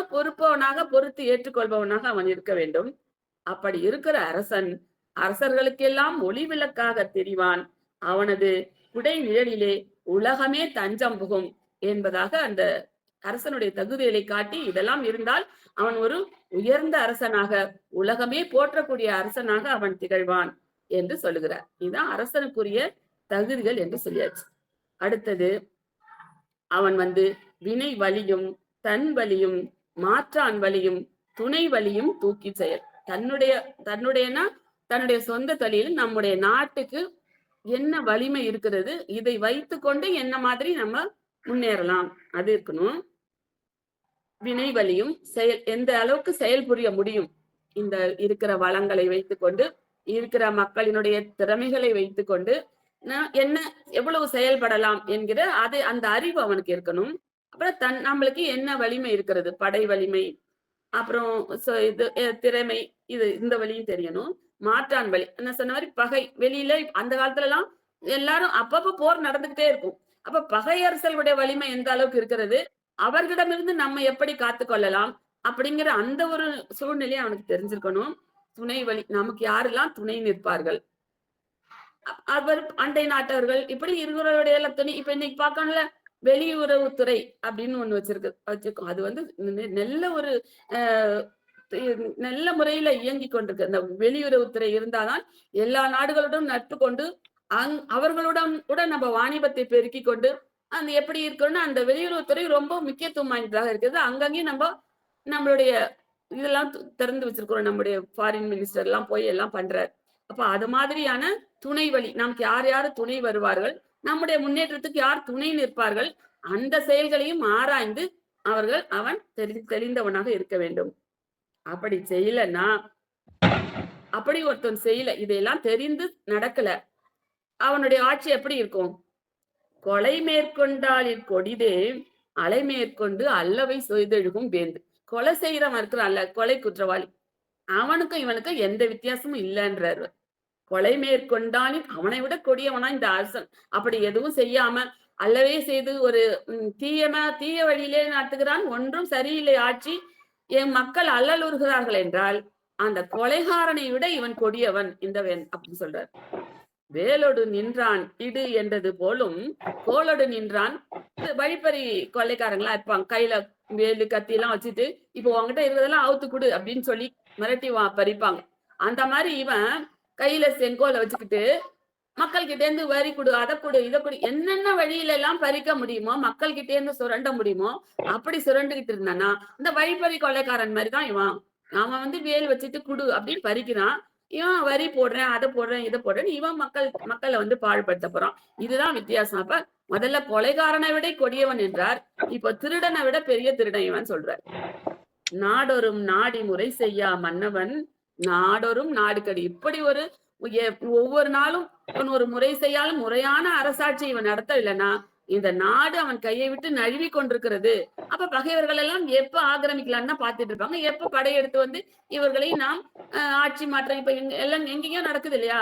பொறுத்து ஏற்றுக்கொள்பவனாக அவன் இருக்க வேண்டும். அப்படி இருக்கிற அரசன் அரசர்களுக்கெல்லாம் ஒளி விளக்காக தெரிவான். அவனது குடை நிழலிலே உலகமே தஞ்சம் புகும் என்பதாக அந்த அரசனுடைய தகுதிகளை காட்டி, இதெல்லாம் இருந்தால் அவன் ஒரு உயர்ந்த அரசனாக, உலகமே போற்றக்கூடிய அரசனாக அவன் திகழ்வான் என்று சொல்லுகிறார். இதுதான் அரசனுக்குரிய தகுதிகள் என்று சொல்லியாச்சு. அடுத்தது, அவன் வினை வலியும் தன் வலியும் மாற்றான் வலியும் துணை வலியும் தூக்கி செயல். தன்னுடைய சொந்த தொழில் நம்முடைய நாட்டுக்கு என்ன வலிமை இருக்கிறது, இதை வைத்து கொண்டு என்ன மாதிரி நம்ம முன்னேறலாம், அது இருக்கணும். வினை வலியும் செயல், எந்த அளவுக்கு செயல் புரிய முடியும், இந்த இருக்கிற வளங்களை வைத்துக்கொண்டு, இருக்கிற மக்களினுடைய திறமைகளை வைத்துக்கொண்டு என்ன எவ்வளவு செயல்படலாம் என்கிற அந்த அறிவு அவனுக்கு இருக்கணும். அப்புறம் நம்மளுக்கு என்ன வலிமை இருக்கிறது, படை வலிமை, அப்புறம் இது திறமை, இது இந்த வழியும் தெரியணும். மாற்றான் வழி. நான் சொன்ன மாரி பகை வெளியில அந்த காலத்துலலாம் எல்லாரும் அப்பப்ப போர் நடந்துகிட்டே இருக்கும். அப்ப பகையரசர்களுடைய வலிமை எந்த அளவுக்கு இருக்கிறது? அவர்களிடமிருந்து நம்ம எப்படி காத்துக்கொள்ளலாம்? அப்படிங்கிற அந்த ஒரு சூழ்நிலை அவனுக்கு தெரிஞ்சிருக்கணும். துணை வழி நமக்கு யாரெல்லாம் துணை நிற்பார்கள்? அவர் அண்டை நாட்டவர்கள் இப்படி இருவருடைய துணை இப்ப இன்னைக்கு பார்க்கணும்ல வெளியுறவுத்துறை அப்படின்னு ஒண்ணு வச்சிருக்கோம். அது வந்து நல்ல ஒரு அஹ், நல்ல முறையில இயங்கிக் கொண்டிருக்கு. அந்த வெளியுறவுத்துறை இருந்தாதான் எல்லா நாடுகளுடன் நட்பு கொண்டு அவர்களுடன் கூட நம்ம வாணிபத்தை பெருக்கிக் கொண்டு அந்த எப்படி இருக்கணும்னா அந்த வெளியுறவுத்துறை ரொம்ப முக்கியத்துவம் வாய்ந்ததாக இருக்குது. அங்கங்கேயும் நம்மளுடைய இதெல்லாம் திறந்து வச்சிருக்கிறோம். நம்முடைய ஃபாரின் மினிஸ்டர் எல்லாம் போய் எல்லாம் பண்றாரு. அப்ப அது மாதிரியான துணை வழி நமக்கு யார் யாரு துணை வருவார்கள், நம்முடைய முன்னேற்றத்துக்கு யார் துணை நிற்பார்கள், அந்த செயல்களையும் ஆராய்ந்து அவன் தெளிந்தவனாக இருக்க வேண்டும். அப்படி செய்யலன்னா அப்படி ஒருத்தன் செய்யல இதையெல்லாம் தெரிந்து நடக்கல அவனுடைய ஆட்சி எப்படி இருக்கும்? கொலை மேற்கொண்டாலிற் கொடிதே அலை மேற்கொண்டு அல்லவை சொய்தெழுகும் வேந்து. கொலை செய்யறவன் இருக்கிறான்ல கொலை குற்றவாளி அவனுக்கும் இவனுக்கும் எந்த வித்தியாசமும் இல்லைன்றாரு. கொலை மேற்கொண்டாலின் அவனை விட கொடியவனா இந்த அரசன். அப்படி எதுவும் செய்யாம அல்லவே செய்து ஒரு தீய வழியிலே நடத்துகிறான். ஒன்றும் சரியில்லை ஆட்சி. என் மக்கள் அல்லலுறுகிறார்கள் என்றால் அந்த கொலைகாரனை விட இவன் கொடியவன் இந்த அப்படின்னு சொல்றார். வேலோடு நின்றான் இடு என்றது போலும் கோலோடு நின்றான். வழிப்பறி கொள்ளைக்காரங்களா இருப்பாங்க. கையில வேலு கத்தி எல்லாம் வச்சுட்டு இப்போ உங்ககிட்ட இருக்கிறதெல்லாம் அவுத்து குடு அப்படின்னு சொல்லி மிரட்டி பறிப்பாங்க. அந்த மாதிரி இவன் கையில செங்கோலை வச்சுக்கிட்டு மக்கள் கிட்டே இருந்து வரி கொடு அதை கொடு இதை கொடு என்னென்ன வழியில எல்லாம் பறிக்க முடியுமோ மக்கள் கிட்டே இருந்து சுரண்ட முடியுமோ அப்படி சுரண்டுகிட்டு இருந்தானா இந்த வழிப்பறி கொள்ளைக்காரன் மாதிரிதான் இவன். அவன் வந்து வேல் வச்சுட்டு குடு அப்படின்னு பறிக்கிறான். இவன் வரி போடுறேன் அதை போடுறேன் இதை போடுறேன் இவன் மக்களை வந்து பாழ்படுத்த போறான். இதுதான் வித்தியாசம். அப்ப முதல்ல கொலைகாரனை விட கொடியவன் என்றார். இப்ப திருடனை விட பெரிய திருடன் இவன் சொல்றார். நாடொரும் நாடி முறை செய்யா மன்னவன் நாடொரும் நாடுகடி. இப்படி ஒரு ஒவ்வொரு நாளும் இவன் ஒரு முறை செய்யாலும் முறையான அரசாட்சி இவன் நடத்தவில்லைன்னா இந்த நாடு அவன் கையை விட்டு நழுவி கொண்டிருக்கிறது. அப்ப பகைவர்கள் எல்லாம் எப்ப ஆக்கிரமிக்கலாம்னு பாத்துட்டு இருப்பாங்க. எப்ப படையெடுத்து வந்து இவர்களை நாம் ஆட்சி மாற்றம் இப்ப எல்லாம் எங்கேயும் நடக்குது இல்லையா?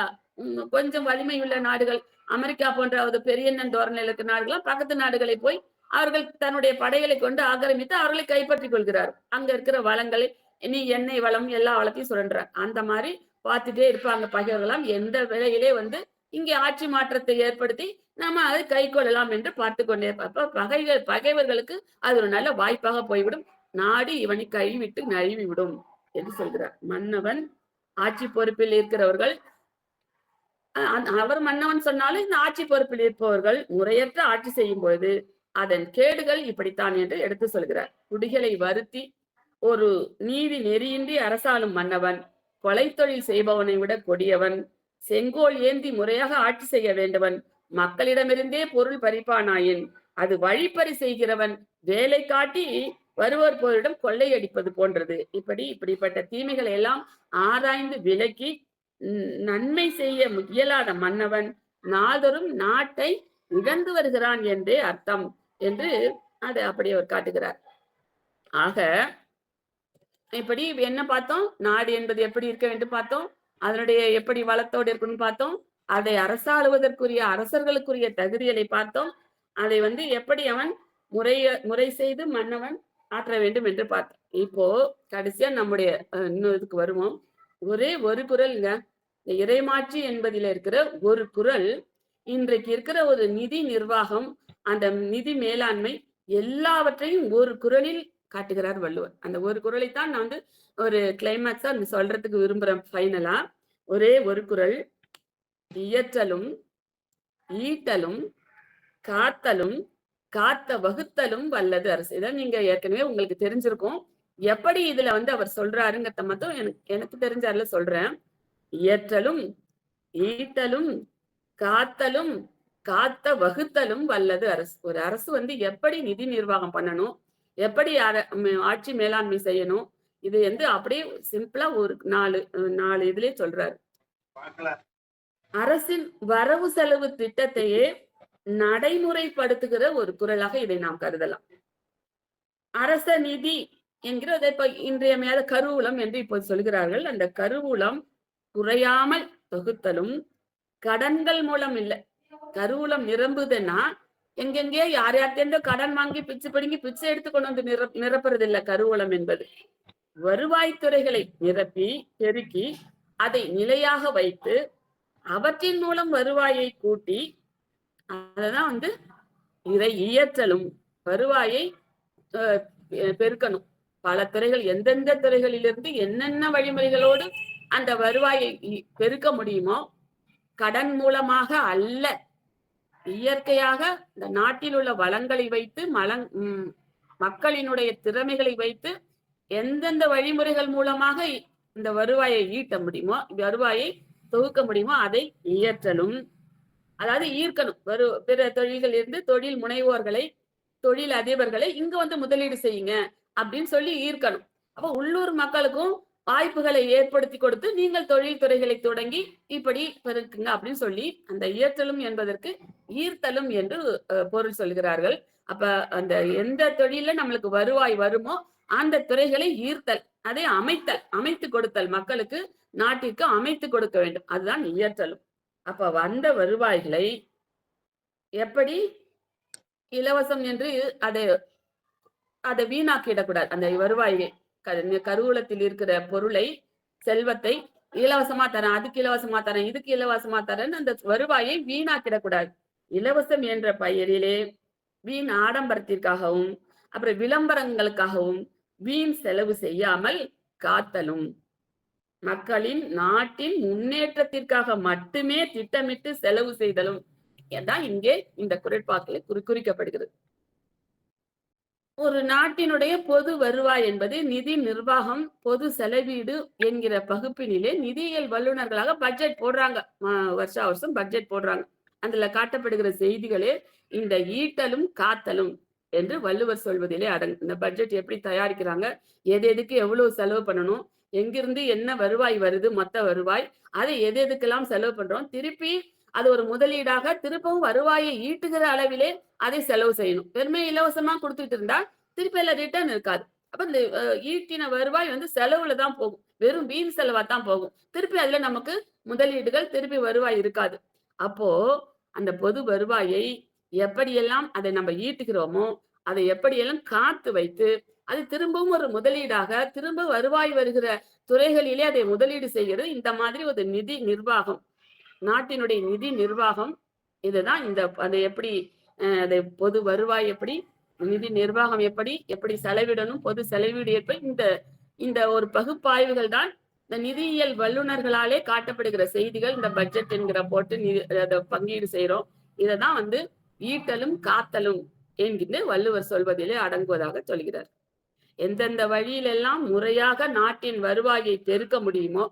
கொஞ்சம் வலிமை உள்ள நாடுகள் அமெரிக்கா போன்ற பெரியண்ணன் தோரணையில் இருக்கிற நாடுகள் பக்கத்து நாடுகளை போய் அவர்கள் தன்னுடைய படைகளை கொண்டு ஆக்கிரமித்து அவர்களை கைப்பற்றிக் கொள்கிறார். அங்க இருக்கிற வளங்களை நீ எண்ணெய் வளம் எல்லா வளத்தையும் சுரண்டுறார். அந்த மாதிரி பார்த்துட்டே இருப்பாங்க பகைவர்களாம். எந்த விலையிலே வந்து இங்கே ஆட்சி மாற்றத்தை ஏற்படுத்தி நம்ம அதை கை கொள்ளலாம் என்று பார்த்து கொண்டே இருப்பார். பகைவர்களுக்கு அது ஒரு நல்ல வாய்ப்பாக போய்விடும். நாடு இவனை கைவிட்டு நழுவி விடும் என்று சொல்கிறார். மன்னவன் ஆட்சி பொறுப்பில் இருக்கிறவர்கள் அவர் மன்னவன் சொன்னாலும் இந்த ஆட்சி பொறுப்பில் இருப்பவர்கள் முறையற்ற ஆட்சி செய்யும் பொழுது அதன் கேடுகள் இப்படித்தான் என்று எடுத்து சொல்கிறார். குடிகளை வருத்தி ஒரு நீதி நெறியின்றி அரசாளும் மன்னவன் கொலை தொழில் செய்பவனை விட கொடியவன். செங்கோல் ஏந்தி முறையாக ஆட்சி செய்ய வேண்டவன் மக்களிடமிருந்தே பொருள் பறிப்பானாயின் அது வழிப்பறி செய்கிறவன் வேலை காட்டி வருவோர் போரிடம் கொள்ளையடிப்பது போன்றது. இப்படிப்பட்ட தீமைகளை எல்லாம் ஆராய்ந்து விலக்கி நன்மை செய்ய இயலாத மன்னவன் நாதொரும் நாட்டை இழந்து வருகிறான் என்றே அர்த்தம் என்று அதை அப்படி அவர் காட்டுகிறார். ஆக இப்படி என்ன பார்த்தோம்? நாடு என்பது எப்படி இருக்க வேண்டும் பார்த்தோம். அதனுடைய எப்படி வளத்தோடு இருக்கணும்னு பார்த்தோம். அதை அரசாளுவதற்குரிய அரசர்களுக்குரிய தகுதிகளை பார்த்தோம். அதை வந்து எப்படி அவன் முறை செய்து மன்னவன் ஆற்ற வேண்டும் என்று பார்த்தோம். இப்போ கடைசியா நம்முடைய இன்னொருக்கு வருவோம். ஒரே ஒரு குறள்ங்க. இந்த இறைமாட்சி என்பதில் இருக்கிற ஒரு குறள் இன்றைக்கு இருக்கிற ஒரு நிதி நிர்வாகம் அந்த நிதி மேலாண்மை எல்லாவற்றையும் ஒரு குறளில் காட்டுகிறார் வள்ளுவர். அந்த ஒரு குறளைத்தான் நான் வந்து ஒரு கிளைமேக்ஸா சொல்றதுக்கு விரும்புறேன். ஃபைனலா ஒரே ஒரு குறள். இயற்றலும் ஈட்டலும் காத்தலும் காத்த வகுத்தலும் வல்லது அரசு. இதை நீங்க ஏற்கனவே உங்களுக்கு தெரிஞ்சிருக்கும். எப்படி இதுல வந்து அவர் சொல்றாருங்கிறத மட்டும் எனக்கு தெரிஞ்சாருல சொல்றேன். இயற்றலும் ஈட்டலும் காத்தலும் காத்த வகுத்தலும் வல்லது அரசு. ஒரு அரசு வந்து எப்படி நிதி நிர்வாகம் பண்ணணும், எப்படி ஆட்சி மேலாண்மை செய்யணும், இது வந்து அப்படியே சிம்பிளா ஒரு நாலு இதுலயே சொல்றாரு. அரசின் வரவு செலவு திட்டத்தையே நடைமுறைப்படுத்துகிற ஒரு குறளாக இதை நாம் கருதலாம். அரச நிதி என்கிறத இப்ப இன்றியமையாத கருவூலம் என்று இப்போது சொல்கிறார்கள். அந்த கருவூலம் குறையாமல் தொகுத்தலும் கடன்கள் மூலம் இல்ல. கருவூலம் நிரம்புதுன்னா எங்கெங்கேயோ யார் யார்கிட்டேருந்தோ கடன் வாங்கி பிச்சு பிடுங்கி பிச்சை எடுத்து கொண்டு வந்து நிரப்புறது இல்ல கருவூலம் என்பது. வருவாய்த்துறைகளை நிரப்பி பெருக்கி அதை நிலையாக வைத்து அவற்றின் மூலம் வருவாயை கூட்டி அததான் வந்து இதை இயற்றலும் வருவாயை பெருக்கணும். பல துறைகள் எந்தெந்த துறைகளிலிருந்து என்னென்ன வழிமுறைகளோடு அந்த வருவாயை பெருக்க முடியுமோ கடன் மூலமாக அல்ல, இயற்கையாக இந்த நாட்டில் உள்ள வளங்களை வைத்து மக்களினுடைய திறமைகளை வைத்து எந்தெந்த வழிமுறைகள் மூலமாக இந்த வருவாயை ஈட்ட முடியுமோ, வருவாயை தொகுக்க முடியுமோ அதை இயற்றலும், அதாவது ஈர்க்கணும். பிற தொழில்கள் இருந்து தொழில் முனைவோர்களை, தொழில் அதிபர்களை இங்க வந்து முதலீடு செய்யுங்க அப்படின்னு சொல்லி ஈர்க்கணும். அப்ப உள்ளூர் மக்களுக்கும் வாய்ப்புகளை ஏற்படுத்தி கொடுத்து நீங்கள் தொழில் துறைகளை தொடங்கி இப்படி பெருக்குங்க அப்படின்னு சொல்லி அந்த இயற்றலும் என்பதற்கு ஈர்த்தலும் என்று பொருள் சொல்கிறார்கள். அப்ப அந்த எந்த தொழில நம்மளுக்கு வருவாய் வருமோ அந்த துறைகளை ஈர்த்தல், அதை அமைத்து கொடுத்தல், மக்களுக்கு நாட்டிற்கு அமைத்து கொடுக்க வேண்டும். அதுதான் இயற்றலும். அப்ப வந்த வருவாய்களை எப்படி இலவசம் என்று அதை வீணாக்கிடக்கூடாது. அந்த வருவாயை கருவூலத்தில் இருக்கிற பொருளை, செல்வத்தை இலவசமா தரேன், அதுக்கு இலவசமா தரேன், இதுக்கு இலவசமா தரேன், அந்த வருவாயை வீணாக்கிடக்கூடாது. இலவசம் என்ற பெயரிலே வீண் ஆடம்பரத்திற்காகவும் அப்புறம் விளம்பரங்களுக்காகவும் வீண் செலவு செய்யாமல் காத்தலும், மக்களின் நாட்டின் முன்னேற்றத்திற்காக மட்டுமே திட்டமிட்டு செலவு செய்தலும் தான் இங்கே இந்த குறட்பாக்களில் குறிக்கப்படுகிறது. ஒரு நாட்டினுடைய பொது வருவாய் என்பது நிதி நிர்வாகம், பொது செலவீடு என்கிற பகுப்பினிலே நிதியியல் வல்லுநர்களாக பட்ஜெட் போடுறாங்க. வருஷா வருஷம் பட்ஜெட் போடுறாங்க. அதுல காட்டப்படுகிற செய்திகளே இந்த ஈட்டலும் காத்தலும் என்று வள்ளுவர் சொல்வதிலே இந்த பட்ஜெட் எப்படி தயாரிக்கிறாங்க, எதுக்கு எவ்வளவு செலவு பண்ணணும், எங்கிருந்து என்ன வருவாய் வருது, மொத்த வருவாய், அதை எதுக்கெல்லாம் செலவு பண்றோம், திருப்பி அது ஒரு முதலீடாக திருப்பவும் வருவாயை ஈட்டுகிற அளவிலே அதை செலவு செய்யணும். வெறுமே இலவசமா கொடுத்துட்டு இருந்தா திருப்பி எல்லாம் ரிட்டர்ன் இருக்காது. அப்ப இந்த ஈட்டின வருவாய் வந்து செலவுல தான் போகும், வெறும் வீண் செலவா தான் போகும். திருப்பி அதுல நமக்கு முதலீடுகள் திருப்பி வருவாய் இருக்காது. அப்போ அந்த பொது வருவாயை எப்படியெல்லாம் அதை நம்ம ஈட்டுகிறோமோ அதை எப்படியெல்லாம் காத்து வைத்து அது திரும்பவும் ஒரு முதலீடாக திரும்ப வருவாய் வருகிற துறைகளிலே அதை முதலீடு செய்கிறது. இந்த மாதிரி ஒரு நிதி நிர்வாகம், நாட்டினுடைய நிதி நிர்வாகம் இதுதான். அதை எப்படி அதை பொது வருவாய் எப்படி, நிதி நிர்வாகம் எப்படி செலவிடணும், பொது செலவீடு எப்படி, இந்த ஒரு பகுப்பாய்வுகள் தான் இந்த நிதியியல் வல்லுநர்களாலே காட்டப்படுகிற செய்திகள். இந்த பட்ஜெட் என்கிற போட்டு அதை பங்கீடு செய்யறோம். இததான் வந்து ஈட்டலும் காத்தலும் என்கின்ற வள்ளுவர் சொல்வதிலே அடங்குவதாக சொல்கிறார். எந்தெந்த வழியிலெல்லாம் முறையாக நாட்டின் வருவாயை பெருக்க முடியுமோ,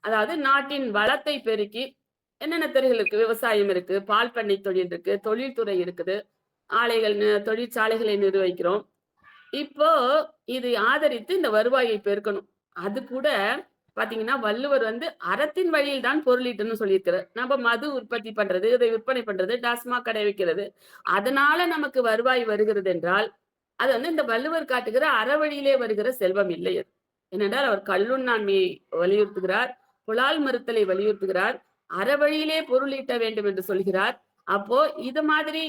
அதாவது நாட்டின் வளத்தை பெருக்கி என்னென்ன துறைகள் இருக்கு, விவசாயம் இருக்கு, பால் பண்ணை தொழில் இருக்கு, தொழில்துறை இருக்குது, ஆலைகள், தொழிற்சாலைகளை நிர்வகிக்கிறோம். இப்போ இது ஆதரித்து இந்த வருவாயை பெருக்கணும். அது கூட பாத்தீங்கன்னா வள்ளுவர் வந்து அறத்தின் வழியில் தான் பொருளீட்டுன்னு சொல்லியிருக்கிறார். நம்ம மது உற்பத்தி பண்றது, இதை விற்பனை பண்றது, டாஸ்மாக் கடை வைக்கிறது, அதனால நமக்கு வருவாய் வருகிறது என்றால் அது வந்து இந்த வள்ளுவர் காட்டுகிற அற வழியிலே வருகிற செல்வம் இல்லை. அது ஏனென்றால் அவர் கல்லுண்ணாண்மையை வலியுறுத்துகிறார், புலால் மறுத்தலை வலியுறுத்துகிறார், அற வழியிலே பொருளீட்ட வேண்டும் என்று சொல்கிறார். அப்போ இது மாதிரி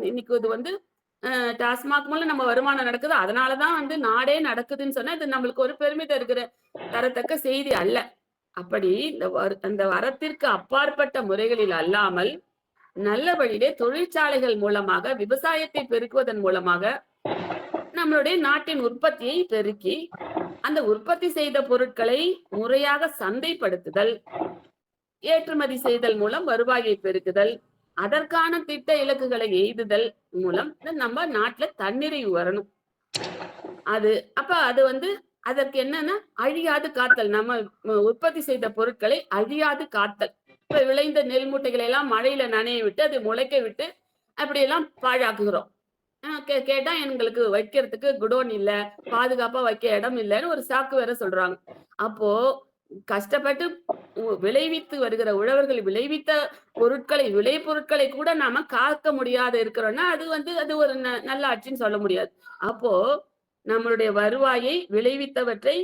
இன்னைக்கு இது வந்து டாஸ்மாக் மூலம் நம்ம வருமானம் நடக்குது, அதனாலதான் வந்து நாடே நடக்குதுன்னு சொன்னா இது நம்மளுக்கு ஒரு பெருமை தரத்தக்க செய்தி அல்ல. அப்படி அந்த அறத்திற்கு அப்பாற்பட்ட முறைகளில் அல்லாமல் நல்ல வழியிலே தொழிற்சாலைகள் மூலமாக விவசாயத்தை பெருக்குவதன் மூலமாக நம்மளுடைய நாட்டின் உற்பத்தியை பெருக்கி அந்த உற்பத்தி செய்த பொருட்களை முறையாக சந்தைப்படுத்துதல், ஏற்றுமதி செய்தல் மூலம் வருவாயை பெருக்குதல், அதற்கான திட்ட இலக்குகளை எய்துதல் மூலம் நம்ம நாட்டுல தன்னிறைவு வரணும். அப்ப அது வந்து அதற்கு என்னன்னா அழியாது காத்தல், நம்ம உற்பத்தி செய்த பொருட்களை அழியாது காத்தல். இப்ப விளைந்த நெல் மூட்டைகளை எல்லாம் மழையில நனைய விட்டு அதை முளைக்க விட்டு அப்படியெல்லாம் பாழாக்குகிறோம். கேட்டா எங்களுக்கு வைக்கிறதுக்கு குடோன் இல்ல, பாதுகாப்பா வைக்க இடம் இல்லைன்னு ஒரு சாக்கு வேற சொல்றாங்க. அப்போ கஷ்டப்பட்டு விளைவித்து வருகிற உழவர்கள் விளைவித்த விளை பொருட்களை கூட நாம காக்க முடியாத இருக்கிறோம்னா அது ஒரு நல்ல ஆட்சின்னு சொல்ல முடியாது. அப்போ நம்மளுடைய வருவாயை விளைவித்தவற்றை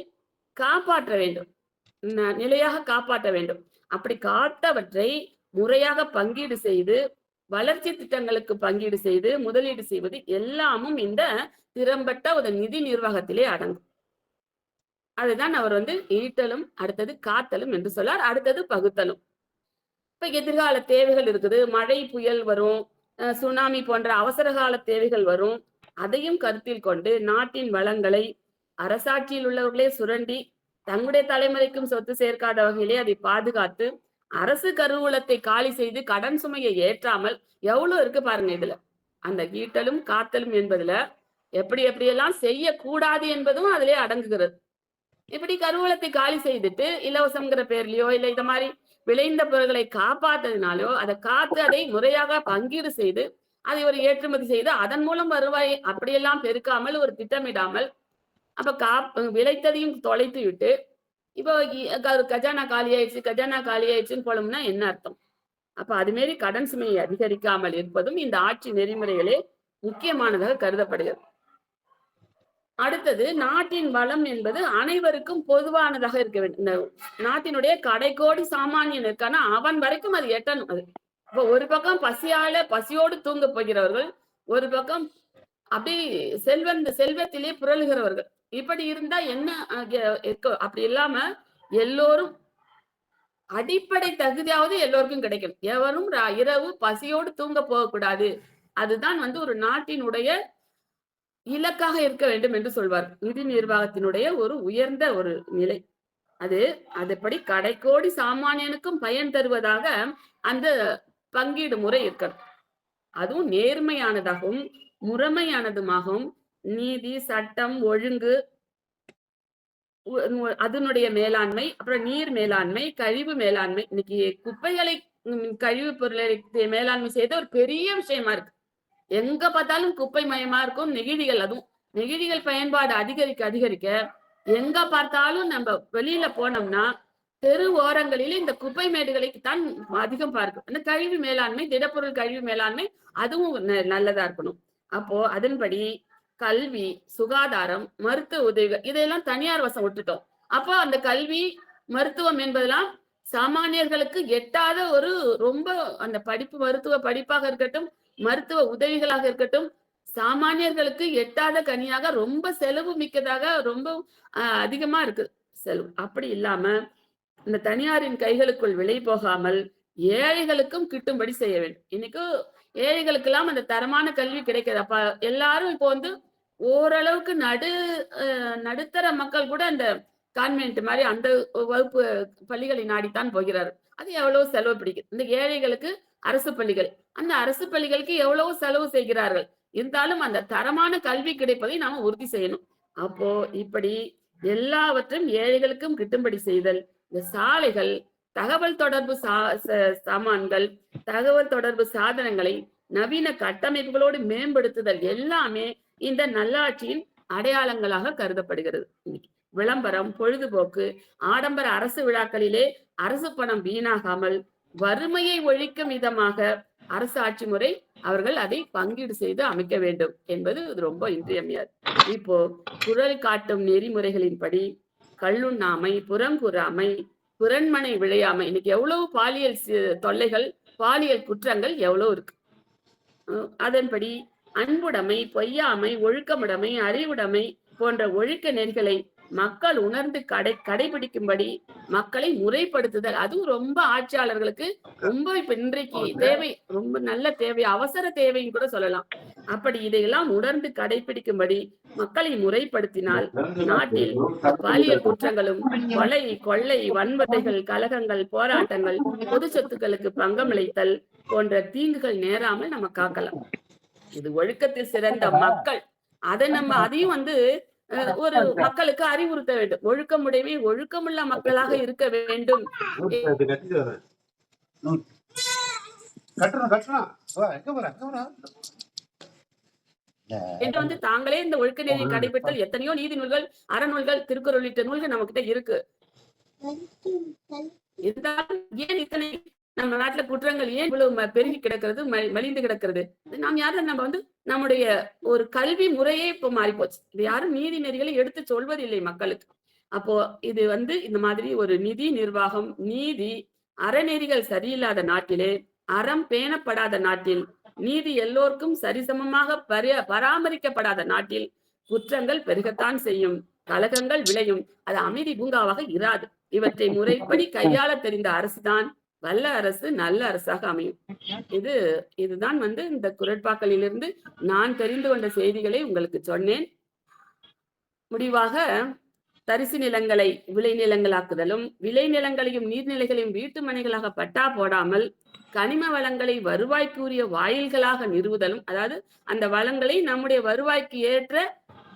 காப்பாற்ற வேண்டும். நிலையாக காப்பாற்ற வேண்டும். அப்படி காத்தவற்றை முறையாக பங்கீடு செய்து, வளர்ச்சி திட்டங்களுக்கு பங்கீடு செய்து, முதலீடு செய்வது எல்லாமும் இந்த திறம்பட்ட ஒரு நிதி நிர்வாகத்திலே அடங்கும். அதுதான் அவர் ஈட்டலும், அடுத்தது காத்தலும் என்று சொல்லார். அடுத்தது பகுத்தலும். இப்ப எதிர்கால தேவைகள் இருக்குது. மழை, புயல் வரும், சுனாமி போன்ற அவசர கால தேவைகள் வரும். அதையும் கருத்தில் கொண்டு நாட்டின் வளங்களை அரசாட்சியில் உள்ளவர்களே சுரண்டி தங்களுடைய தலைமுறைக்கும் சொத்து சேர்க்காத வகையிலே அதை பாதுகாத்து அரசு கருவூலத்தை காலி செய்து கடன் சுமையை ஏற்றாமல் எவ்வளவு இருக்கு பாருங்க. இதுல அந்த ஈட்டலும் காத்தலும் என்பதுல எப்படி எப்படியெல்லாம் செய்யக்கூடாது என்பதும் அதிலே அடங்குகிறது. இப்படி கருவூலத்தை காலி செய்துட்டு இலவசம்ங்கிற பேர்லயோ இல்ல இந்த மாதிரி விளைந்த பொருட்களை காப்பாத்ததுனாலோ அதை காத்து அதை முறையாக பங்கீடு செய்து அதை ஒரு ஏற்றுமதி செய்து அதன் மூலம் வருவாய் அப்படியெல்லாம் பெருக்காமல் ஒரு திட்டமிடாமல் அப்ப விளைத்ததையும் தொலைத்து விட்டு இப்போ கஜானா காலியாயிடுச்சுன்னு போலோம்னா என்ன அர்த்தம்? அப்ப அது மாரி கடன் சுமையை அதிகரிக்காமல் இருப்பதும் இந்த ஆட்சி நெறிமுறைகளே முக்கியமானதாக கருதப்படுகிறது. அடுத்தது நாட்டின் வளம் என்பது அனைவருக்கும் பொதுவானதாக இருக்க வேண்டும். இந்த நாட்டினுடைய கடைக்கோடி சாமானியனுக்கான அவன் வரைக்கும் அது எட்டணும். அது இப்ப ஒரு பக்கம் பசியோடு தூங்க போகிறவர்கள், ஒரு பக்கம் அப்படி செல்வத்திலே புரளுகிறவர்கள். இப்படி இருந்தா என்ன அப்படி இல்லாம எல்லோரும் அடிப்படை தகுதியாவது எல்லோருக்கும் கிடைக்கும். எவரும் இரவு பசியோடு தூங்க போகக்கூடாது. அதுதான் ஒரு நாட்டினுடைய இலக்காக இருக்க வேண்டும் என்று சொல்வார். நிதி நிர்வாகத்தினுடைய ஒரு உயர்ந்த ஒரு நிலை. அதுபடி கடைக்கோடி சாமானியனுக்கும் பயன் தருவதாக அந்த பங்கீடு முறை இருக்கணும். அதுவும் நேர்மையானதாகவும் முறைமையானதுமாகவும் நீதி, சட்டம், ஒழுங்கு, அதனுடைய மேலாண்மை, அப்புறம் நீர் மேலாண்மை, கழிவு மேலாண்மை. இன்னைக்கு குப்பைகளை கழிவு பொருளை மேலாண்மை செய்த ஒரு பெரிய விஷயமா இருக்கு. எங்க பார்த்தாலும் குப்பை மயமா இருக்கும். நெகிழிகள், அதுவும் நெகிழிகள் பயன்பாடு அதிகரிக்க எங்க பார்த்தாலும் நம்ம வெளியில போனோம்னா தெரு ஓரங்களிலே இந்த குப்பை மேடுகளுக்கு தான் அதிகம் பார்க்கும். அந்த கழிவு மேலாண்மை, திடப்பொருள் கழிவு மேலாண்மை அதுவும் நல்லதா இருக்கணும். அப்போ அதன்படி கல்வி, சுகாதாரம், மருத்துவ உதவிகள் இதையெல்லாம் தனியார் வசம் விட்டுட்டோம். அப்போ அந்த கல்வி, மருத்துவம் என்பதெல்லாம் சாமானியர்களுக்கு எட்டாத ஒரு ரொம்ப அந்த படிப்பு, மருத்துவ படிப்பாக இருக்கட்டும், மருத்துவ உதவிகளாக இருக்கட்டும், சாமானியர்களுக்கு எட்டாத கனியாக ரொம்ப செலவு மிக்கதாக ரொம்ப அதிகமா இருக்கு செலவு. அப்படி இல்லாம இந்த தனியாரின் கைகளுக்குள் விலை போகாமல் ஏழைகளுக்கும் கிட்டும்படி செய்ய வேண்டும். இன்னைக்கு ஏழைகளுக்கெல்லாம் அந்த தரமான கல்வி கிடைக்கிறது. அப்ப எல்லாரும் இப்போ ஓரளவுக்கு நடுத்தர மக்கள் கூட அந்த கான்வென்ட் மாதிரி அந்த வகுப்பு பள்ளிகளை நாடித்தான் போகிறார். அது எவ்வளவு செலவு பிடிக்கும். இந்த ஏழைகளுக்கு அரசு பள்ளிகள், அந்த அரசு பள்ளிகளுக்கு எவ்வளவு செலவு செய்கிறார்கள். இருந்தாலும் அந்த தரமான கல்வி கிடைப்பதை நாம உறுதி செய்யணும். அப்போ இப்படி எல்லாவற்றையும் ஏழைகளுக்கும் கிட்டும்படி செய்தல், இந்த சாலைகள், தகவல் தொடர்பு சாமான்கள், தகவல் தொடர்பு சாதனங்களை நவீன கட்டமைப்புகளோடு மேம்படுத்துதல் எல்லாமே இந்த நல்லாட்சியின் அடையாளங்களாக கருதப்படுகிறது. விளம்பரம், பொழுதுபோக்கு, ஆடம்பர அரசு விழாக்களிலே அரசு பணம் வீணாகாமல் வறுமையை ஒழிக்கும் விதமாக அரசு ஆட்சி முறை அவர்கள் அதை பங்கீடு செய்து அமைக்க வேண்டும் என்பது ரொம்ப இன்றியமையாது. இப்போ குரல் காட்டும் நெறிமுறைகளின்படி கள்ளுண்ணாமை, புறங்கூறாமை, புறன்மனை விளையாமை, இன்னைக்கு எவ்வளவு பாலியல் தொல்லைகள், பாலியல் குற்றங்கள் எவ்வளவு இருக்கு. அதன்படி அன்புடைமை, பொய்யாமை, ஒழுக்கமுடைமை, அறிவுடைமை போன்ற ஒழுக்க நெறிகளை மக்கள் உணர்ந்து கடைபிடிக்கும்படி மக்களை முறைப்படுத்துதல், அதுவும் ரொம்ப ஆட்சியாளர்களுக்கு ரொம்ப இப்ப இன்றைக்கு தேவை, ரொம்ப நல்ல தேவை, அவசர தேவைன்னு கூட சொல்லலாம். அப்படி இதையெல்லாம் உணர்ந்து கடைபிடிக்கும்படி மக்களை முறைப்படுத்தினால் நாட்டில் பாலியல் குற்றங்களும், கொலை, கொள்ளை, வன்முறைகள், கலகங்கள், போராட்டங்கள், பொது சொத்துக்களுக்கு பங்கமளித்தல் போன்ற தீங்குகள் நேராமல் நம்ம காக்கலாம். இது ஒழுக்கத்தில் சிறந்த மக்கள். அதையும் ஒரு மக்களுக்கு அறிவுறுத்த வேண்டும். ஒழுக்கமுடையவை ஒழுக்கமுள்ள மக்களாக இருக்க வேண்டும் என்று தாங்களே இந்த ஒழுக்க நெறியை கடைபிடித்தல். எத்தனையோ நீதி நூல்கள், அறநூல்கள், திருக்குறள் உள்ளிட்ட நூல்கள் நம்ம கிட்ட இருக்கு. இருந்தாலும் ஏன் இத்தனை நம்ம நாட்டுல குற்றங்கள் ஏன் இவ்வளவு பெருகி கிடக்கிறது, மலிந்து கிடக்கிறது? நாம் யாரும் நம்ம வந்து நம்முடைய ஒரு கல்வி முறையே இப்போ மாறி போச்சு. இது யாரும் நீதி நெறிகளை எடுத்து சொல்வதில்லை மக்களுக்கு. அப்போ இது வந்து இந்த மாதிரி ஒரு நிதி நிர்வாகம், நீதி, அறநெறிகள் சரியில்லாத நாட்டிலே, அறம் பேணப்படாத நாட்டில், நீதி எல்லோருக்கும் சரிசமமாக பராமரிக்கப்படாத நாட்டில் குற்றங்கள் பெருகத்தான் செய்யும், கலகங்கள் விளையும். அது அமைதி பூங்காவாக இராது. இவற்றை முறைப்படி கையாள தெரிந்த அரசுதான் வல்ல அரசு, நல்ல அரசாக அமையும். இதுதான் வந்து இந்த குறட்பாக்களிலிருந்து நான் தெரிந்து கொண்ட செய்திகளை உங்களுக்கு சொன்னேன். முடிவாக தரிசு நிலங்களை விளைநிலங்களாக்குதலும், விளைநிலங்களையும் நீர்நிலைகளையும் வீட்டு மனைகளாக பட்டா போடாமல் கனிம வளங்களை வருவாய்க்குரிய வாயில்களாக நிறுவுதலும், அதாவது அந்த வளங்களை நம்முடைய வருவாய்க்கு ஏற்ற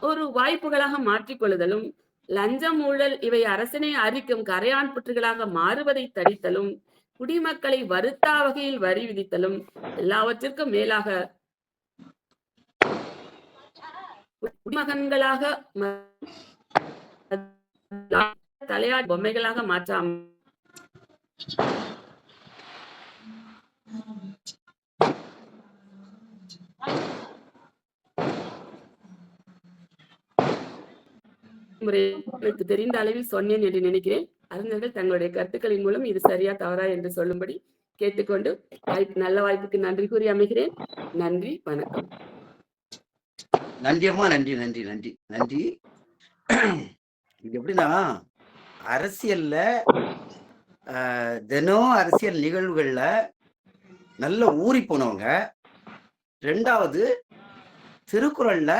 ஒரு வாய்ப்புகளாக மாற்றிக்கொள்ளுதலும், லஞ்சம், ஊழல் இவை அரசனை அரிக்கும் கரையான் புற்றுகளாக மாறுவதை தடித்தலும், குடிமக்களை வருத்தா வகையில் வரி விதித்தலும், எல்லாவற்றிற்கும் மேலாக குடிமகன்களாக தலையாட் பொம்மைகளாக மாற்றாம எனக்கு தெரிந்த அளவில் சொன்னேன் என்று நினைக்கிறேன். அறிஞர்கள் தங்களுடைய கருத்துக்களின் மூலம் இது சரியா தவறா என்று சொல்லும்படி கேட்டுக்கொண்டு நல்ல வாய்ப்புக்கு நன்றி கூறி அமைகிறேன். நன்றி, வணக்கம். நன்றி அம்மா, நன்றி நன்றி நன்றி நன்றி. இது எப்படின்னா, அரசியல்ல தினம் அரசியல் நிகழ்வுகள்ல நல்ல ஊறி போனவங்க, ரெண்டாவது திருக்குறள்ல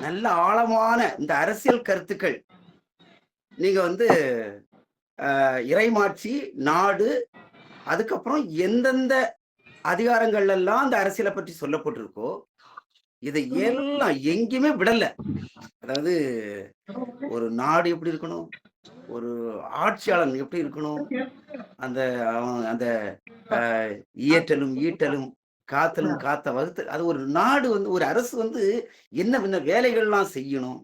நல்ல ஆழமான இந்த அரசியல் கருத்துக்கள், நீங்க வந்து இறைமாட்சி, நாடு, அதுக்கப்புறம் எந்தெந்த அதிகாரங்கள் எல்லாம் அந்த அரசியலை பற்றி சொல்லப்பட்டிருக்கோ இதை எல்லாம் எங்கேயுமே விடல. அதாவது ஒரு நாடு எப்படி இருக்கணும், ஒரு ஆட்சியாளன் எப்படி இருக்கணும், அந்த அந்த இயற்றலும் ஈட்டலும் காத்தலும் காத்த வகுத்து, அது ஒரு நாடு வந்து ஒரு அரசு வந்து என்ன வேலைகள்லாம் செய்யணும்,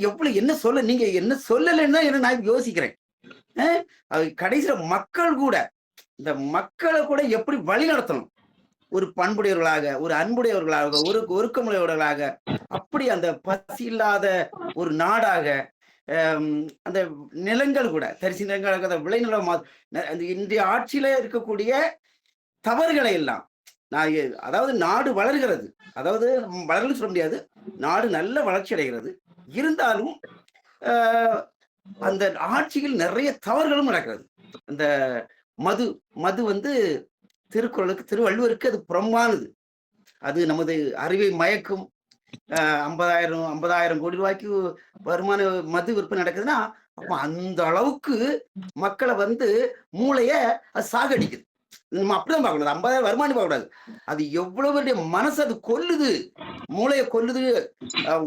எவ்வளவு என்ன சொல்ல, நீங்க என்ன சொல்லலைன்னா என்ன நான் யோசிக்கிறேன். கடைசியில மக்கள் கூட, இந்த மக்களை கூட எப்படி வழி நடத்தணும், ஒரு பண்புடையவர்களாக, ஒரு அன்புடையவர்களாக, ஒரு ஒருக்கமுடையவர்களாக, அப்படி அந்த பசி இல்லாத ஒரு நாடாக, அந்த நிலங்கள் கூட தரிசு நிலங்களாக, அந்த விளைநிலம், அந்த இன்றைய ஆட்சியில இருக்கக்கூடிய தவறுகளை எல்லாம் நான், அதாவது நாடு வளர்கிறது, அதாவது வளர்ந்து சொல்ல முடியாது, நாடு நல்ல வளர்ச்சி அடைகிறது, இருந்தாலும் அந்த ஆட்சியில் நிறைய தவறுகளும் நடக்கிறது. அந்த மது மது வந்து திருக்குறளுக்கு, திருவள்ளுவருக்கு அது புறம்பானது. அது நமது அறிவை மயக்கும். 50,000 கோடி ரூபாய்க்கு வருமான மது விற்பனை நடக்குதுன்னா, அப்ப அந்த அளவுக்கு மக்களை வந்து மூளைய அது சாகடிக்குது. நம்ம அப்படிதான் பார்க்கணும். 50,000 வருமானம் பார்க்க கூடாது. அது எவ்வளவு மனசு அது கொல்லுது, மூளைய கொல்லுது,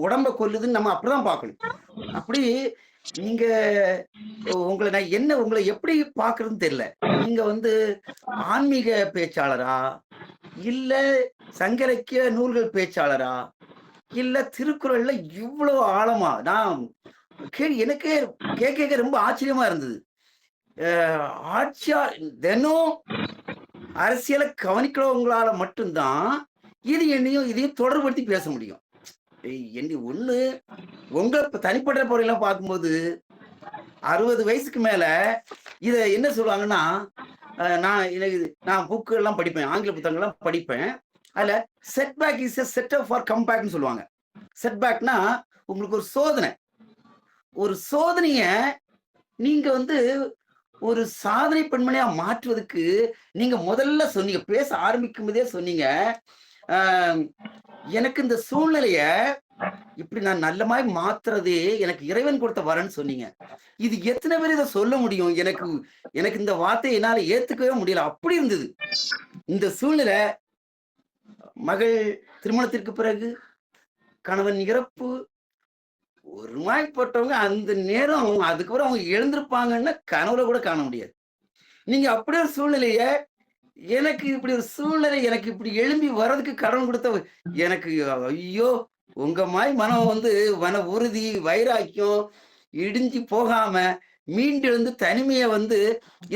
உடம்ப கொல்லுதுன்னு நம்ம அப்படிதான் பார்க்கணும். அப்படி நீங்க உங்களை நான் உங்களை எப்படி பாக்குறதுன்னு தெரியல. நீங்க வந்து ஆன்மீக பேச்சாளரா, இல்ல சங்க இலக்கிய நூல்கள் பேச்சாளரா, இல்ல திருக்குறள்ல இவ்வளவு ஆழமா, நான் எனக்கே கேட்க ரொம்ப ஆச்சரியமா இருந்தது. ஆட்சியா தினம் அரசியலை கவனிக்கிறவங்களால மட்டும்தான் இது இதையும் தொடர்படுத்தி பேச முடியும். ஒண்ணு உங்க தனிப்பட்ட பொருளெல்லாம் பார்க்கும்போது 60 வயசுக்கு மேல இத என்ன சொல்லுவாங்கன்னா, நான் புக்கு எல்லாம் படிப்பேன், ஆங்கில புத்தகங்கள்லாம் படிப்பேன். அதுல setback is a setup for கம்பேக்ட்னு சொல்லுவாங்க. செட்பேக்னா உங்களுக்கு ஒரு சோதனை. ஒரு சோதனைய நீங்க வந்து ஒரு சாதனை பெண்மணியா மாற்றுவதற்கு நீங்க முதல்ல சொன்னீங்க, பேச ஆரம்பிக்கும் போதே சொன்னீங்க, எனக்கு இந்த சூழ்நிலைய இப்படி நான் நல்ல மாதிரி மாத்துறதே எனக்கு இறைவன் கொடுத்த வரன்னு சொன்னீங்க. இது எத்தனை பேர் இதை சொல்ல முடியும்? எனக்கு இந்த வார்த்தையை என்னால ஏத்துக்கவே முடியல. அப்படி இருந்தது இந்த சூழ்நிலை. மகள் திருமணத்திற்கு பிறகு கணவன் இறப்பு, ஒரு நோய்பட்டவங்க அந்த நேரம், அதுக்கப்புறம் அவங்க எழுந்திருப்பாங்கன்னா கனவுல கூட காண முடியாது. நீங்க அப்படி ஒரு சூழ்நிலைய, எனக்கு இப்படி ஒரு சூழ்நிலை எனக்கு இப்படி எழும்பி வர்றதுக்கு கடவுள் கொடுத்த எனக்கு, ஐயோ, உங்க மாதிரி மனம் வந்து மன உறுதி, வைராக்கியம் இடிஞ்சு போகாம மீண்டெழுந்து தனிமையை வந்து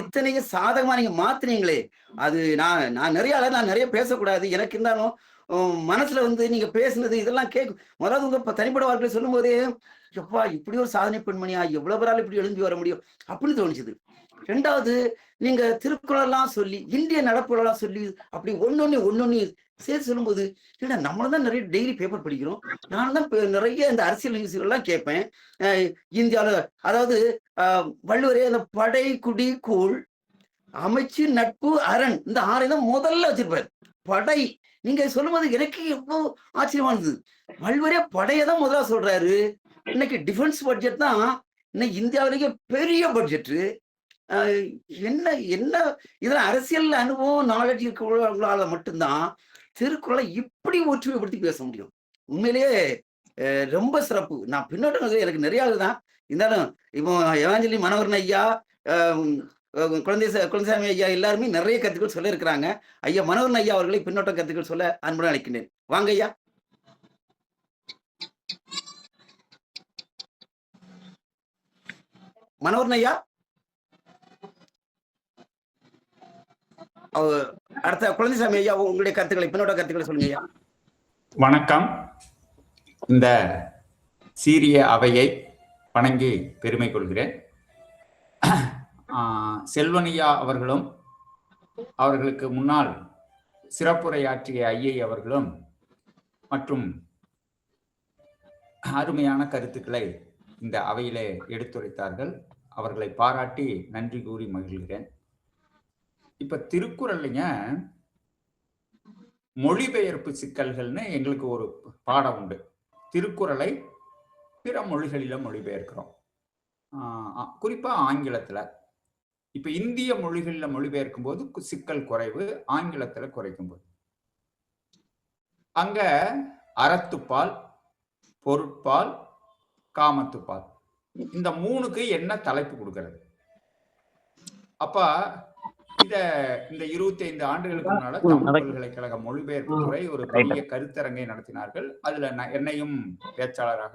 இத்தனைக்கும் சாதகமா நீங்க மாத்துனீங்களே, அது நான் நிறைய பேசக்கூடாது. எனக்கு இருந்தாலும் மனசுல வந்து நீங்க பேசுனது இதெல்லாம் முதலாவது உங்க தனிப்பட்ட வாழ்க்கையில சொல்லும்போதே, "எப்பா இப்படி ஒரு சாதனை பெண்மணியா? எவ்வளவு பேரால இப்படி எழும்பி வர முடியும்?" அப்படின்னு தோணுச்சுது. 2வது நீங்க திருக்குறள்லாம் சொல்லி, இந்திய நடப்புகளெல்லாம் சொல்லி, அப்படி ஒண்ணொண்ணு சேர்த்து சொல்லும்போது, ஏன்டா நம்மளும் தான் நிறைய டெய்லி பேப்பர் படிக்கிறோம். நானும் தான் நிறைய இந்த அரசியல் நிகழ்ச்சிகள்லாம் கேட்பேன். அ இந்தியால அதாவது அ வள்ளுவரே அந்த படை, குடி, கூழ், அமைச்சு, நட்பு, அரண் இந்த 6 தான் முதல்ல வச்சிருப்பாரு. படை நீங்க சொல்லும்போது எனக்கு எவ்ளோ ஆச்சரியமா இருந்தது. வள்ளுவரே படைய தான் முதலா சொல்றாரு. இன்னைக்கு டிஃபென்ஸ் பட்ஜெட் தான் இன்னைக்கு இந்தியாவிலேயே பெரிய பட்ஜெட்டு. அ என்ன என்ன இதுல அரசியல் அனுபவம், நாலேட்ஜ் இருக்கிறவங்களால மட்டும் தான் திருக்குறளை இப்படி ஒற்றுமைப்படுத்தி பேச முடியும். உண்மையிலேயே அ ரொம்ப சிறப்பு. நான் பின்னோட்டம் எனக்கு நிறைய தான். இருந்தாலும் இப்போ எவாஞ்சலி மனோகரன் ஐயா, அ குழந்தைசாமி ஐயா எல்லாருமே நிறைய கருத்துக்கள் சொல்லியிருக்கிறாங்க. ஐயா மனோகரன் ஐயா அவர்களை பின்னோட்ட கருத்துக்கள் சொல்ல அன்புடன் அழைக்கின்றேன். வாங்க ஐயா. மனோகரன் ஐயா. அடுத்த குழந்தைசாமி ஐயா உங்களுடைய கருத்துக்களை பின்னோட்ட கருத்துக்களை சொல்லுங்க ஐயா. வணக்கம். இந்த சீரிய அவையை வணங்கி பெருமை கொள்கிறேன். செல்வனையா அவர்களும் அவர்களுக்கு முன்னால் சிறப்புரையாற்றிய ஐயை அவர்களும் மற்றும் அருமையான கருத்துக்களை இந்த அவையிலே எடுத்துரைத்தார்கள். அவர்களை பாராட்டி நன்றி கூறி மகிழ்கிறேன். இப்ப திருக்குறள்லைங்க மொழிபெயர்ப்பு சிக்கல்கள்னு எங்களுக்கு ஒரு பாடம் உண்டு. திருக்குறளை பிற மொழிகளில மொழிபெயர்க்கிறோம், குறிப்பா ஆங்கிலத்துல. இப்ப இந்திய மொழிகளில் மொழிபெயர்க்கும் போது சிக்கல் குறைவு, ஆங்கிலத்துல குறைக்கும் போது அங்க அறத்துப்பால், பொருட்பால், காமத்துப்பால் இந்த 3க்கு என்ன தலைப்பு கொடுக்கிறது? அப்ப இந்த 25 ஆண்டுகளுக்கு முன்னால தமிழ் பல்கலைக்கழக மொழிபெயர்ப்பு துறை ஒரு பெரிய கருத்தரங்கை நடத்தினார்கள். அதுல என்னையும் பேச்சாளராக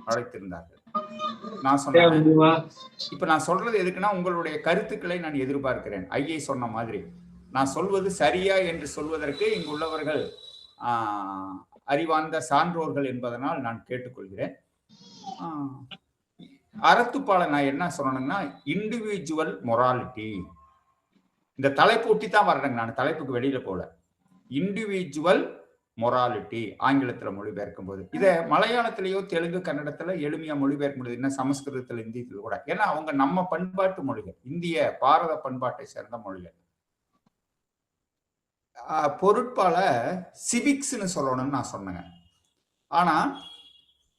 அழைத்திருந்தார்கள். நான் சொன்னேன், இப்ப நான் சொல்றது எதுக்குன்னா உங்களுடைய கருத்துக்களை நான் எதிர்பார்க்கிறேன். ஐயை சொன்ன மாதிரி நான் சொல்வது சரியா என்று சொல்வதற்கு இங்கு உள்ளவர்கள் அறிவார்ந்த சான்றோர்கள் என்பதனால் நான் கேட்டுக்கொள்கிறேன். அறத்துப்பால நான் என்ன சொல்லணும்னா இண்டிவிஜுவல் மொராலிட்டி. இந்த தலைப்பு ஒட்டி தான் வர்றேங்க, நான் தலைப்புக்கு வெளியில போல. இண்டிவிஜுவல் மொராலிட்டி ஆங்கிலத்துல மொழிபெயர்க்கும் போது இதை மலையாளத்திலேயோ தெலுங்கு கன்னடத்துல எளிமையா மொழிபெயர்க்க முடியுது, என்ன சமஸ்கிருதத்துல இந்தியத்துல கூட. ஏன்னா அவங்க நம்ம பண்பாட்டு மொழிகள், இந்திய பாரத பண்பாட்டை சேர்ந்த மொழிகள். பொருட்பால சிவிக்ஸ்ன்னு சொல்லணும்னு நான் சொன்னேங்க. ஆனா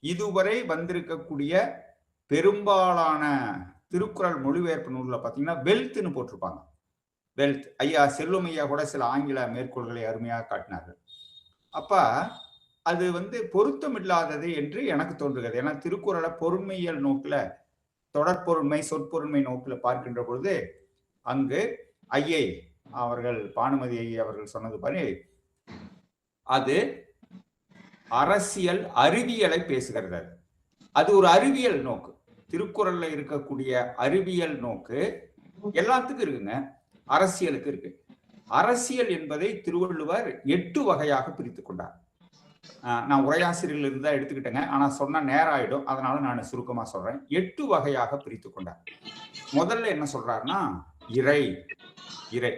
இதுவரை வந்திருக்கக்கூடிய பெரும்பாலான திருக்குறள் மொழிபெயர்ப்பு நூல்ல பாத்தீங்கன்னா வெல்த்னு போட்டிருப்பாங்க. வெல்த். ஐயா செல்வம் ஐயா கூட சில ஆங்கில மேற்கோள்களை அருமையாக காட்டினார்கள். அப்ப அது பொருத்தம் இல்லாதது என்று எனக்கு தோன்றுகிறது. ஏன்னா திருக்குறளை பொருண்மையியல் நோக்குல, தொடர்பொருண்மை, சொற்பொருண்மை நோக்குல பார்க்கின்ற பொழுது அங்கு ஐயை அவர்கள், பானுமதி ஐயா அவர்கள் சொன்னது பாரு, அது அரசியல் அறிவியலை பேசுகிறது. அது ஒரு அறிவியல் நோக்கு. திருக்குறள்ல இருக்கக்கூடிய அறிவியல் நோக்கு எல்லாத்துக்கும் இருக்குங்க, அரசியலுக்கு இருக்கு. அரசியல் என்பதை திருவள்ளுவர் 8 வகையாக பிரித்து கொண்டார். நான் உரையாசிரியர்கள் இருந்தா எடுத்துக்கிட்டேங்க, ஆனா சொன்ன நேரம் ஆயிடும், அதனால நான் சுருக்கமா சொல்றேன். 8 வகையாக பிரித்து கொண்டார். முதல்ல என்ன சொல்றாருன்னா இறை. இறை.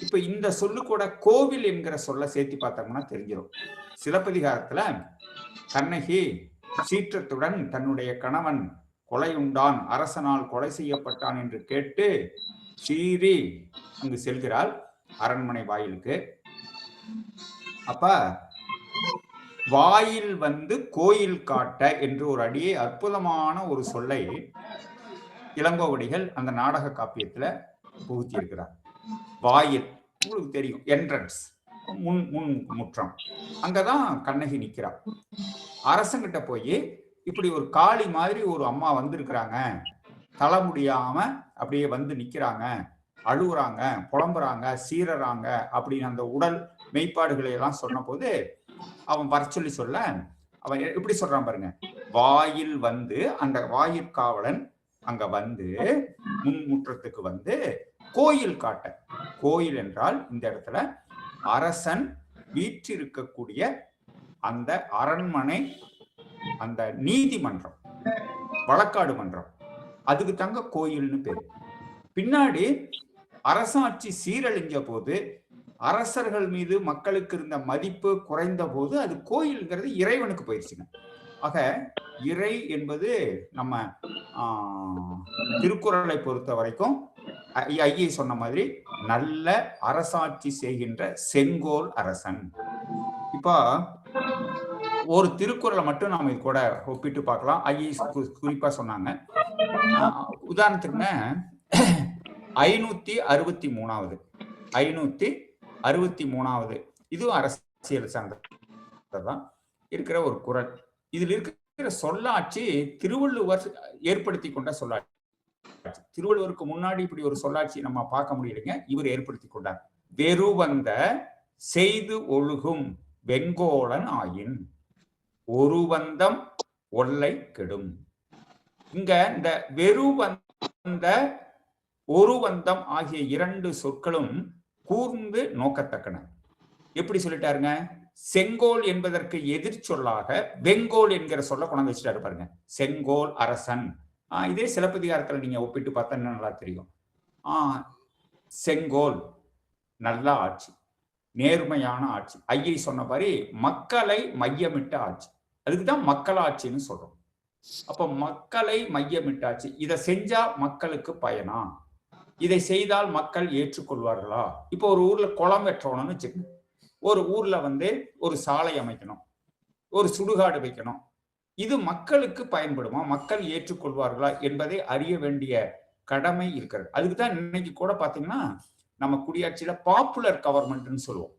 இப்ப இந்த சொல்லு கூட கோவில் என்கிற சொல்ல சேர்த்து பார்த்தோம்னா தெரிஞ்சிடும். சிலப்பதிகாரத்துல கண்ணகி சீற்றத்துடன் தன்னுடைய கணவன் கொலையுண்டான், அரசனால் கொலை செய்யப்பட்டான் என்று கேட்டு சீறி அங்கு செல்கிறாள் அரண்மனை வாயிலுக்கு. அப்ப வாயில் கோயில் காட்ட என்று ஒரு அடியே அற்புதமான ஒரு சொல்லை இளங்கோவடிகள் அந்த நாடக காப்பியத்துல புகுத்தி இருக்கிறார். வாயில் உங்களுக்கு தெரியும், என்ட்ரன்ஸ், முன் முற்றம். அங்கதான் கண்ணகி நிற்கிறார். அரசங்கிட்ட போய் இப்படி ஒரு காளி மாதிரி ஒரு அம்மா வந்திருக்கிறாங்க, தலை முடியாம அப்படியே நிக்கிறாங்க, அழுகுறாங்க, புலம்புறாங்க, சீரறாங்க அப்படின்னு அந்த உடல் மெய்ப்பாடுகளை எல்லாம் சொன்ன போது அவன் வர சொல்ல அவன் இப்படி சொல்றான் பாருங்க. வாயில் அந்த வாயிற்காவலன் அங்க வந்து முன்முற்றத்துக்கு வந்து கோயில் காட்ட. கோயில் என்றால் இந்த இடத்துல அரசன் வீற்றிருக்கக்கூடிய அந்த அரண்மனை, அந்த நீதிமன்றம், வழக்காடு மன்றம், அதுக்கு தாங்க கோயில்னு பேரு. பின்னாடி அரசாட்சி சீரழிஞ்ச போது, அரசர்கள் மீது மக்களுக்கு இருந்த மதிப்பு குறைந்த போது அது கோயில்ங்கிறது இறைவனுக்கு போயிடுச்சுங்க. ஆக இறை என்பது நம்ம திருக்குறளை பொறுத்த வரைக்கும் ஐயை சொன்ன மாதிரி நல்ல அரசாட்சி செய்கின்ற செங்கோல் அரசன். இப்போ ஒரு திருக்குறளை மட்டும் நாம இது கூட ஒப்பிட்டு பார்க்கலாம். ஐயை குறிப்பா சொன்னாங்க. உதாரணத்துக்குங்க 563வது 563வது இதுவும் அரசியல் சார்ந்ததான் இருக்கிற ஒரு குறள். இதில் இருக்கிற சொல்லாட்சி திருவள்ளுவர் ஏற்படுத்தி கொண்ட சொல்லாட்சி. திருவள்ளுவருக்கு முன்னாடி இப்படி ஒரு சொல்லாட்சி நம்ம பார்க்க முடியலைங்க. இவர் ஏற்படுத்தி கொண்டார். வெறுவந்த செய்து ஒழுகும் வெங்கோலன் ஆயின் ஒருவந்தம் ஒல்லை கெடும். இங்க இந்த வெறுவந்த ஒருவந்தம் ஆகிய இரண்டு சொற்களும் கூர்ந்து நோக்கத்தக்கன. எப்படி சொல்லிட்டாருங்க? செங்கோல் என்பதற்கு எதிர் சொல்லாக வெங்கோல் என்கிற சொல்ல கொண்டு வச்சுட்டாரு பாருங்க. செங்கோல் அரசன். இதே சிலப்பதிகாரத்துல நீங்க ஒப்பிட்டு பார்த்தா என்ன நல்லா தெரியும். செங்கோல் நல்ல ஆட்சி, நேர்மையான ஆட்சி. ஐயை சொன்ன மாதிரி மக்களை மையமிட்ட ஆட்சி. அதுக்குதான் மக்களாட்சின்னு சொல்றோம். அப்ப மக்களை மையமிட்டாச்சு. இதை செஞ்சா மக்களுக்கு பயனா, இதை செய்தால் மக்கள் ஏற்றுக்கொள்வார்களா? இப்போ ஒரு ஊர்ல குளம் வெட்டணும்னு வச்சுக்கோங்க. ஒரு ஊர்ல வந்து ஒரு சாலை அமைக்கணும், ஒரு சுடுகாடு வைக்கணும். இது மக்களுக்கு பயன்படுமா, மக்கள் ஏற்றுக்கொள்வார்களா என்பதை அறிய வேண்டிய கடமை இருக்கிறது. அதுக்குதான் இன்னைக்கு கூட பாத்தீங்கன்னா நம்ம குடியாட்சியில பாப்புலர் கவர்மெண்ட்னு சொல்லுவோம்.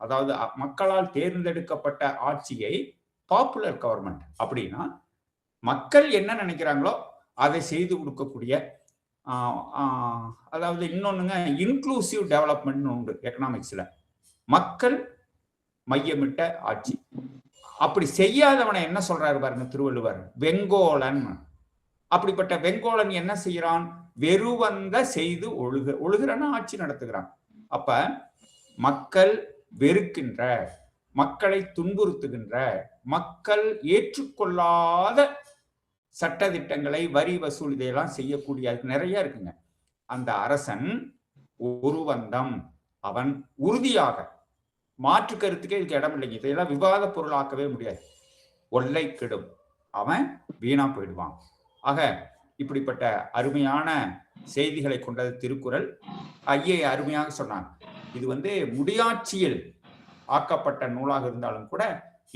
அதாவது மக்களால் தேர்ந்தெடுக்கப்பட்ட ஆட்சியை பாப்புலர் கவர்மெண்ட். அப்படின்னா மக்கள் என்ன நினைக்கிறாங்களோ அதை செய்து கொடுக்கக்கூடிய, அதாவது இன்னொன்னுங்க இன்க்ளூசிவ் டெவலப்மெண்ட் உண்டு எக்கனாமிக்ஸ்ல. மக்கள் மையமிட்ட ஆட்சி. அப்படி செய்யாதவனை என்ன சொல்றாரு பாருங்க திருவள்ளுவர், வெங்கோலன். அப்படிப்பட்ட வெங்கோலன் என்ன செய்யறான்? வெறுவந்த செய்து ஒழுகிறன ஆட்சி நடத்துகிறான். அப்ப மக்கள் வெறுக்கின்ற, மக்களை துன்புறுத்துகின்ற, மக்கள் ஏற்றுக்கொள்ளாத சட்டதிட்டங்களை, வரி வசூல், இதையெல்லாம் செய்யக்கூடிய நிறைய இருக்குங்க. அந்த அரசன் ஒருவந்தம், அவன் உறுதியாக, மாற்று கருத்துக்கே இதுக்கு இடம் இல்லைங்க. இதையெல்லாம் விவாத பொருளாக்கவே முடியாது. ஒல்லை கெடும், அவன் வீணா போயிடுவான். ஆக இப்படிப்பட்ட அருமையான செய்திகளை கொண்டது திருக்குறள். ஐயை அருமையாக சொன்னான். இது வந்து முடியாட்சியில் ஆக்கப்பட்ட நூலாக இருந்தாலும் கூட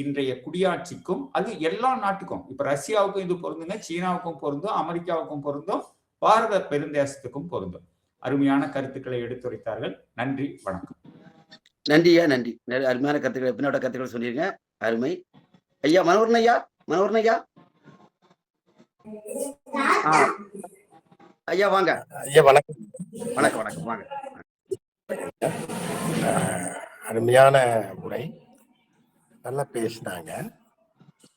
இன்றைய குடியாட்சிக்கும், அது எல்லா நாட்டுக்கும், இப்ப ரஷ்யாவுக்கும் இது பொருந்துங்க, சீனாவுக்கும் பொருந்தும், அமெரிக்காவுக்கும் பொருந்தும், பாரத பெருந்தேசத்துக்கும் பொருந்தும். அருமையான கருத்துக்களை எடுத்துரைத்தார்கள். நன்றி, வணக்கம். நன்றியா, நன்றி. அருமையான கருத்துக்களை, பின்னோட கருத்துக்களை சொல்லிருங்க. அருமை. ஐயா மனோகரன் ஐயா, மனோகரன் ஐயா, ஐயா வாங்க. ஐயா வணக்கம். வணக்கம் வணக்கம், வாங்க. அருமையான உரை, நல்லா பேசினாங்க.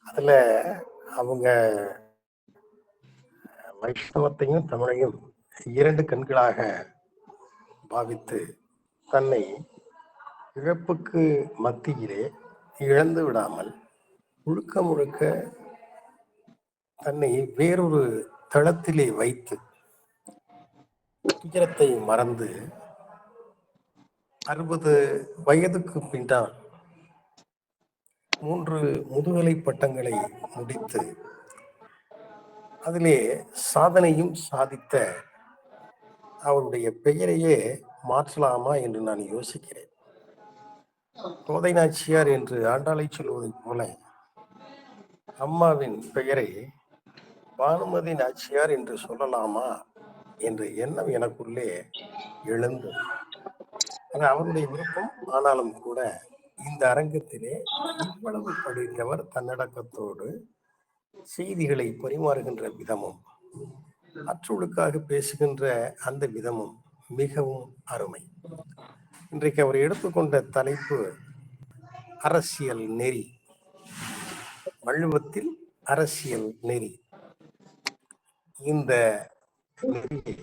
அதுல அவங்க வைஷ்ணவத்தையும் தமிழையும் இரண்டு கண்களாக பாவித்து தன்னை இழப்புக்கு மத்தியிலே இழந்து விடாமல் முழுக்க முழுக்க தன்னை வேறொரு தளத்திலே வைத்து துயரத்தை மறந்து 60 வயதுக்கு பின்னால் 3 முதுகலை பட்டங்களை முடித்து அதிலே சாதனையும் சாதித்த அவருடைய பெயரையே மாற்றலாமா என்று நான் யோசிக்கிறேன். கோதை நாச்சியார் என்று ஆண்டாளை சொல்வதைப் போல அம்மாவின் பெயரை பானுமதி நாச்சியார் என்று சொல்லலாமா என்ற எண்ணம் எனக்குள்ளே எழுந்தது. அது அவருடைய விருப்பம். ஆனாலும் கூட இந்த அரங்கத்திலே இவ்வளவு படித்தவர் தன்னடக்கத்தோடு செய்திகளை பரிமாறுகின்ற விதமும், அற்றொழுக்காக பேசுகின்ற அந்த விதமும் மிகவும் அருமை. இன்றைக்கு அவர் எடுத்துக்கொண்ட தலைப்பு அரசியல் நெறி, வள்ளுவத்தில் அரசியல் நெறி. இந்த நெறியை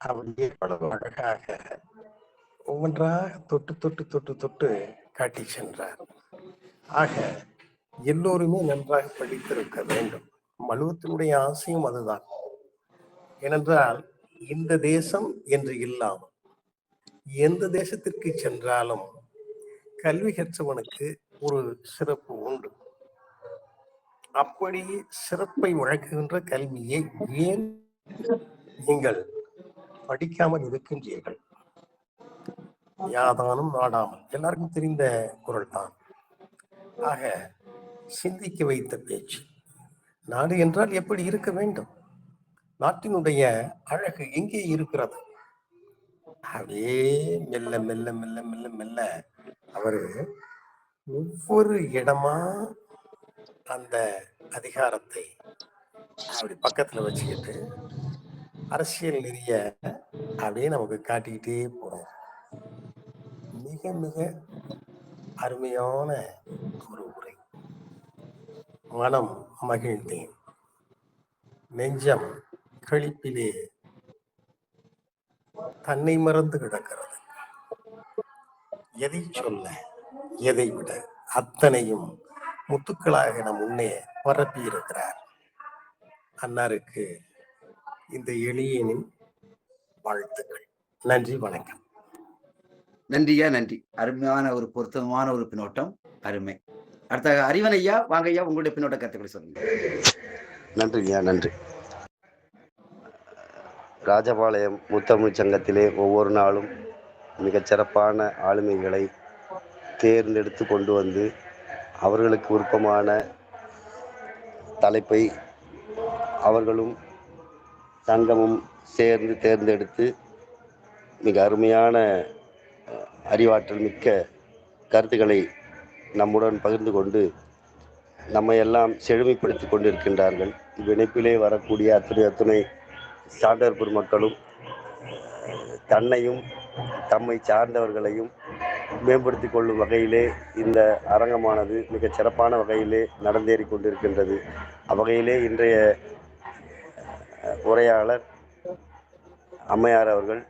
அவர் எவ்வளவு அழகாக ஒவ்வொன்றாக தொட்டு தொட்டு தொட்டு தொட்டு காட்டி சென்றார். ஆக எல்லோருமே நன்றாக படித்திருக்க வேண்டும். மனுவத்தினுடைய ஆசையும் அதுதான். ஏனென்றால் இந்த தேசம் என்று இல்லாமல் எந்த தேசத்திற்கு சென்றாலும் கல்வி கற்றவனுக்கு ஒரு சிறப்பு உண்டு. அப்படி சிறப்பை வழங்குகின்ற கல்வியை ஏன் நீங்கள் படிக்காமல் இருக்கின்றீர்கள்? யாதானும் நாடாமல், எல்லாருக்கும் தெரிந்த குரல் தான். ஆக சிந்திக்க வைத்த பேச்சு. நாடு என்றால் எப்படி இருக்க வேண்டும்? நாட்டினுடைய அழகு எங்கே இருக்கிறது? அப்படியே மெல்ல மெல்ல மெல்ல மெல்ல மெல்ல அவரு ஒவ்வொரு இடமா அந்த அதிகாரத்தை அப்படி பக்கத்துல வச்சுக்கிட்டு அரசியல் நெறிய அப்படியே நமக்கு காட்டிக்கிட்டே போறோம். மிக மிக அருமையான ஒரு உரை. மனம் மகிழ்ந்தேன், நெஞ்சம் களிப்பிலே தன்னை மறந்து கிடக்கிறது. எதை சொல்ல எதை விட அத்தனையும் முத்துக்களாக நம் முன்னே பரப்பி இருக்கிறார். அன்னாருக்கு இந்த எளியனின் வாழ்த்துக்கள். நன்றி, வணக்கம். நன்றியா, நன்றி. அருமையான ஒரு பொருத்தமான ஒரு பின்னோட்டம். அருமை. அடுத்த அறிவன் ஐயா, வாங்க ஐயா, உங்களுடைய பின்னோட்ட கருத்துக்களை சொல்லுங்க. நன்றிங்க, நன்றி. ராஜபாளையம் முத்தமிழ் சங்கத்திலே ஒவ்வொரு நாளும் மிகச்சிறப்பான ஆளுமைகளை தேர்ந்தெடுத்து கொண்டு வந்து அவர்களுக்கு விருப்பமான தலைப்பை அவர்களும் சங்கமும் சேர்ந்து தேர்ந்தெடுத்து மிக அருமையான அறிவாற்றல் மிக்க கருத்துக்களை நம்முடன் பகிர்ந்து கொண்டு நம்மை எல்லாம் செழுமைப்படுத்தி கொண்டிருக்கின்றார்கள். இவ்விணைப்பிலே வரக்கூடிய அத்துணை சான்றோர் பெருமக்களும் தன்னையும் தம்மை சார்ந்தவர்களையும் மேம்படுத்தி கொள்ளும் வகையிலே இந்த அரங்கமானது மிகச் சிறப்பான வகையிலே நடந்தேறி கொண்டிருக்கின்றது. அவ்வகையிலே இன்றைய உரையாளர் அம்மையார் அவர்கள்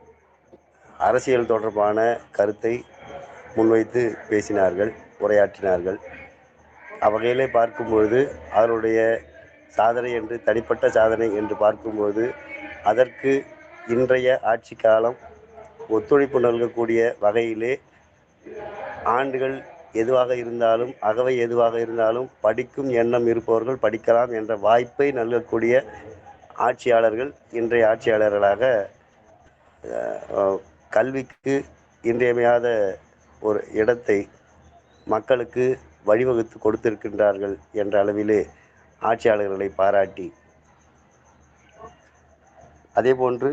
அரசியல் தொடர்பான கருத்தை முன்வைத்து பேசினார்கள், உரையாற்றினார்கள். அவ்வகையிலே பார்க்கும்பொழுது அவருடைய சாதனை என்று தனிப்பட்ட சாதனை என்று பார்க்கும்போது அதற்கு இன்றைய ஆட்சி காலம் ஒத்துழைப்பு நல்கக்கூடிய வகையிலே ஆண்டுகள் எதுவாக இருந்தாலும் அகவை எதுவாக இருந்தாலும் படிக்கும் எண்ணம் இருப்பவர்கள் படிக்கலாம் என்ற வாய்ப்பை நல்கக்கூடிய ஆட்சியாளர்கள் இன்றைய ஆட்சியாளர்களாக கல்விக்கு இன்றியமையாத ஒரு இடத்தை மக்களுக்கு வழிவகுத்து கொடுத்திருக்கின்றார்கள் என்ற அளவிலே ஆட்சியாளர்களை பாராட்டி, அதேபோன்று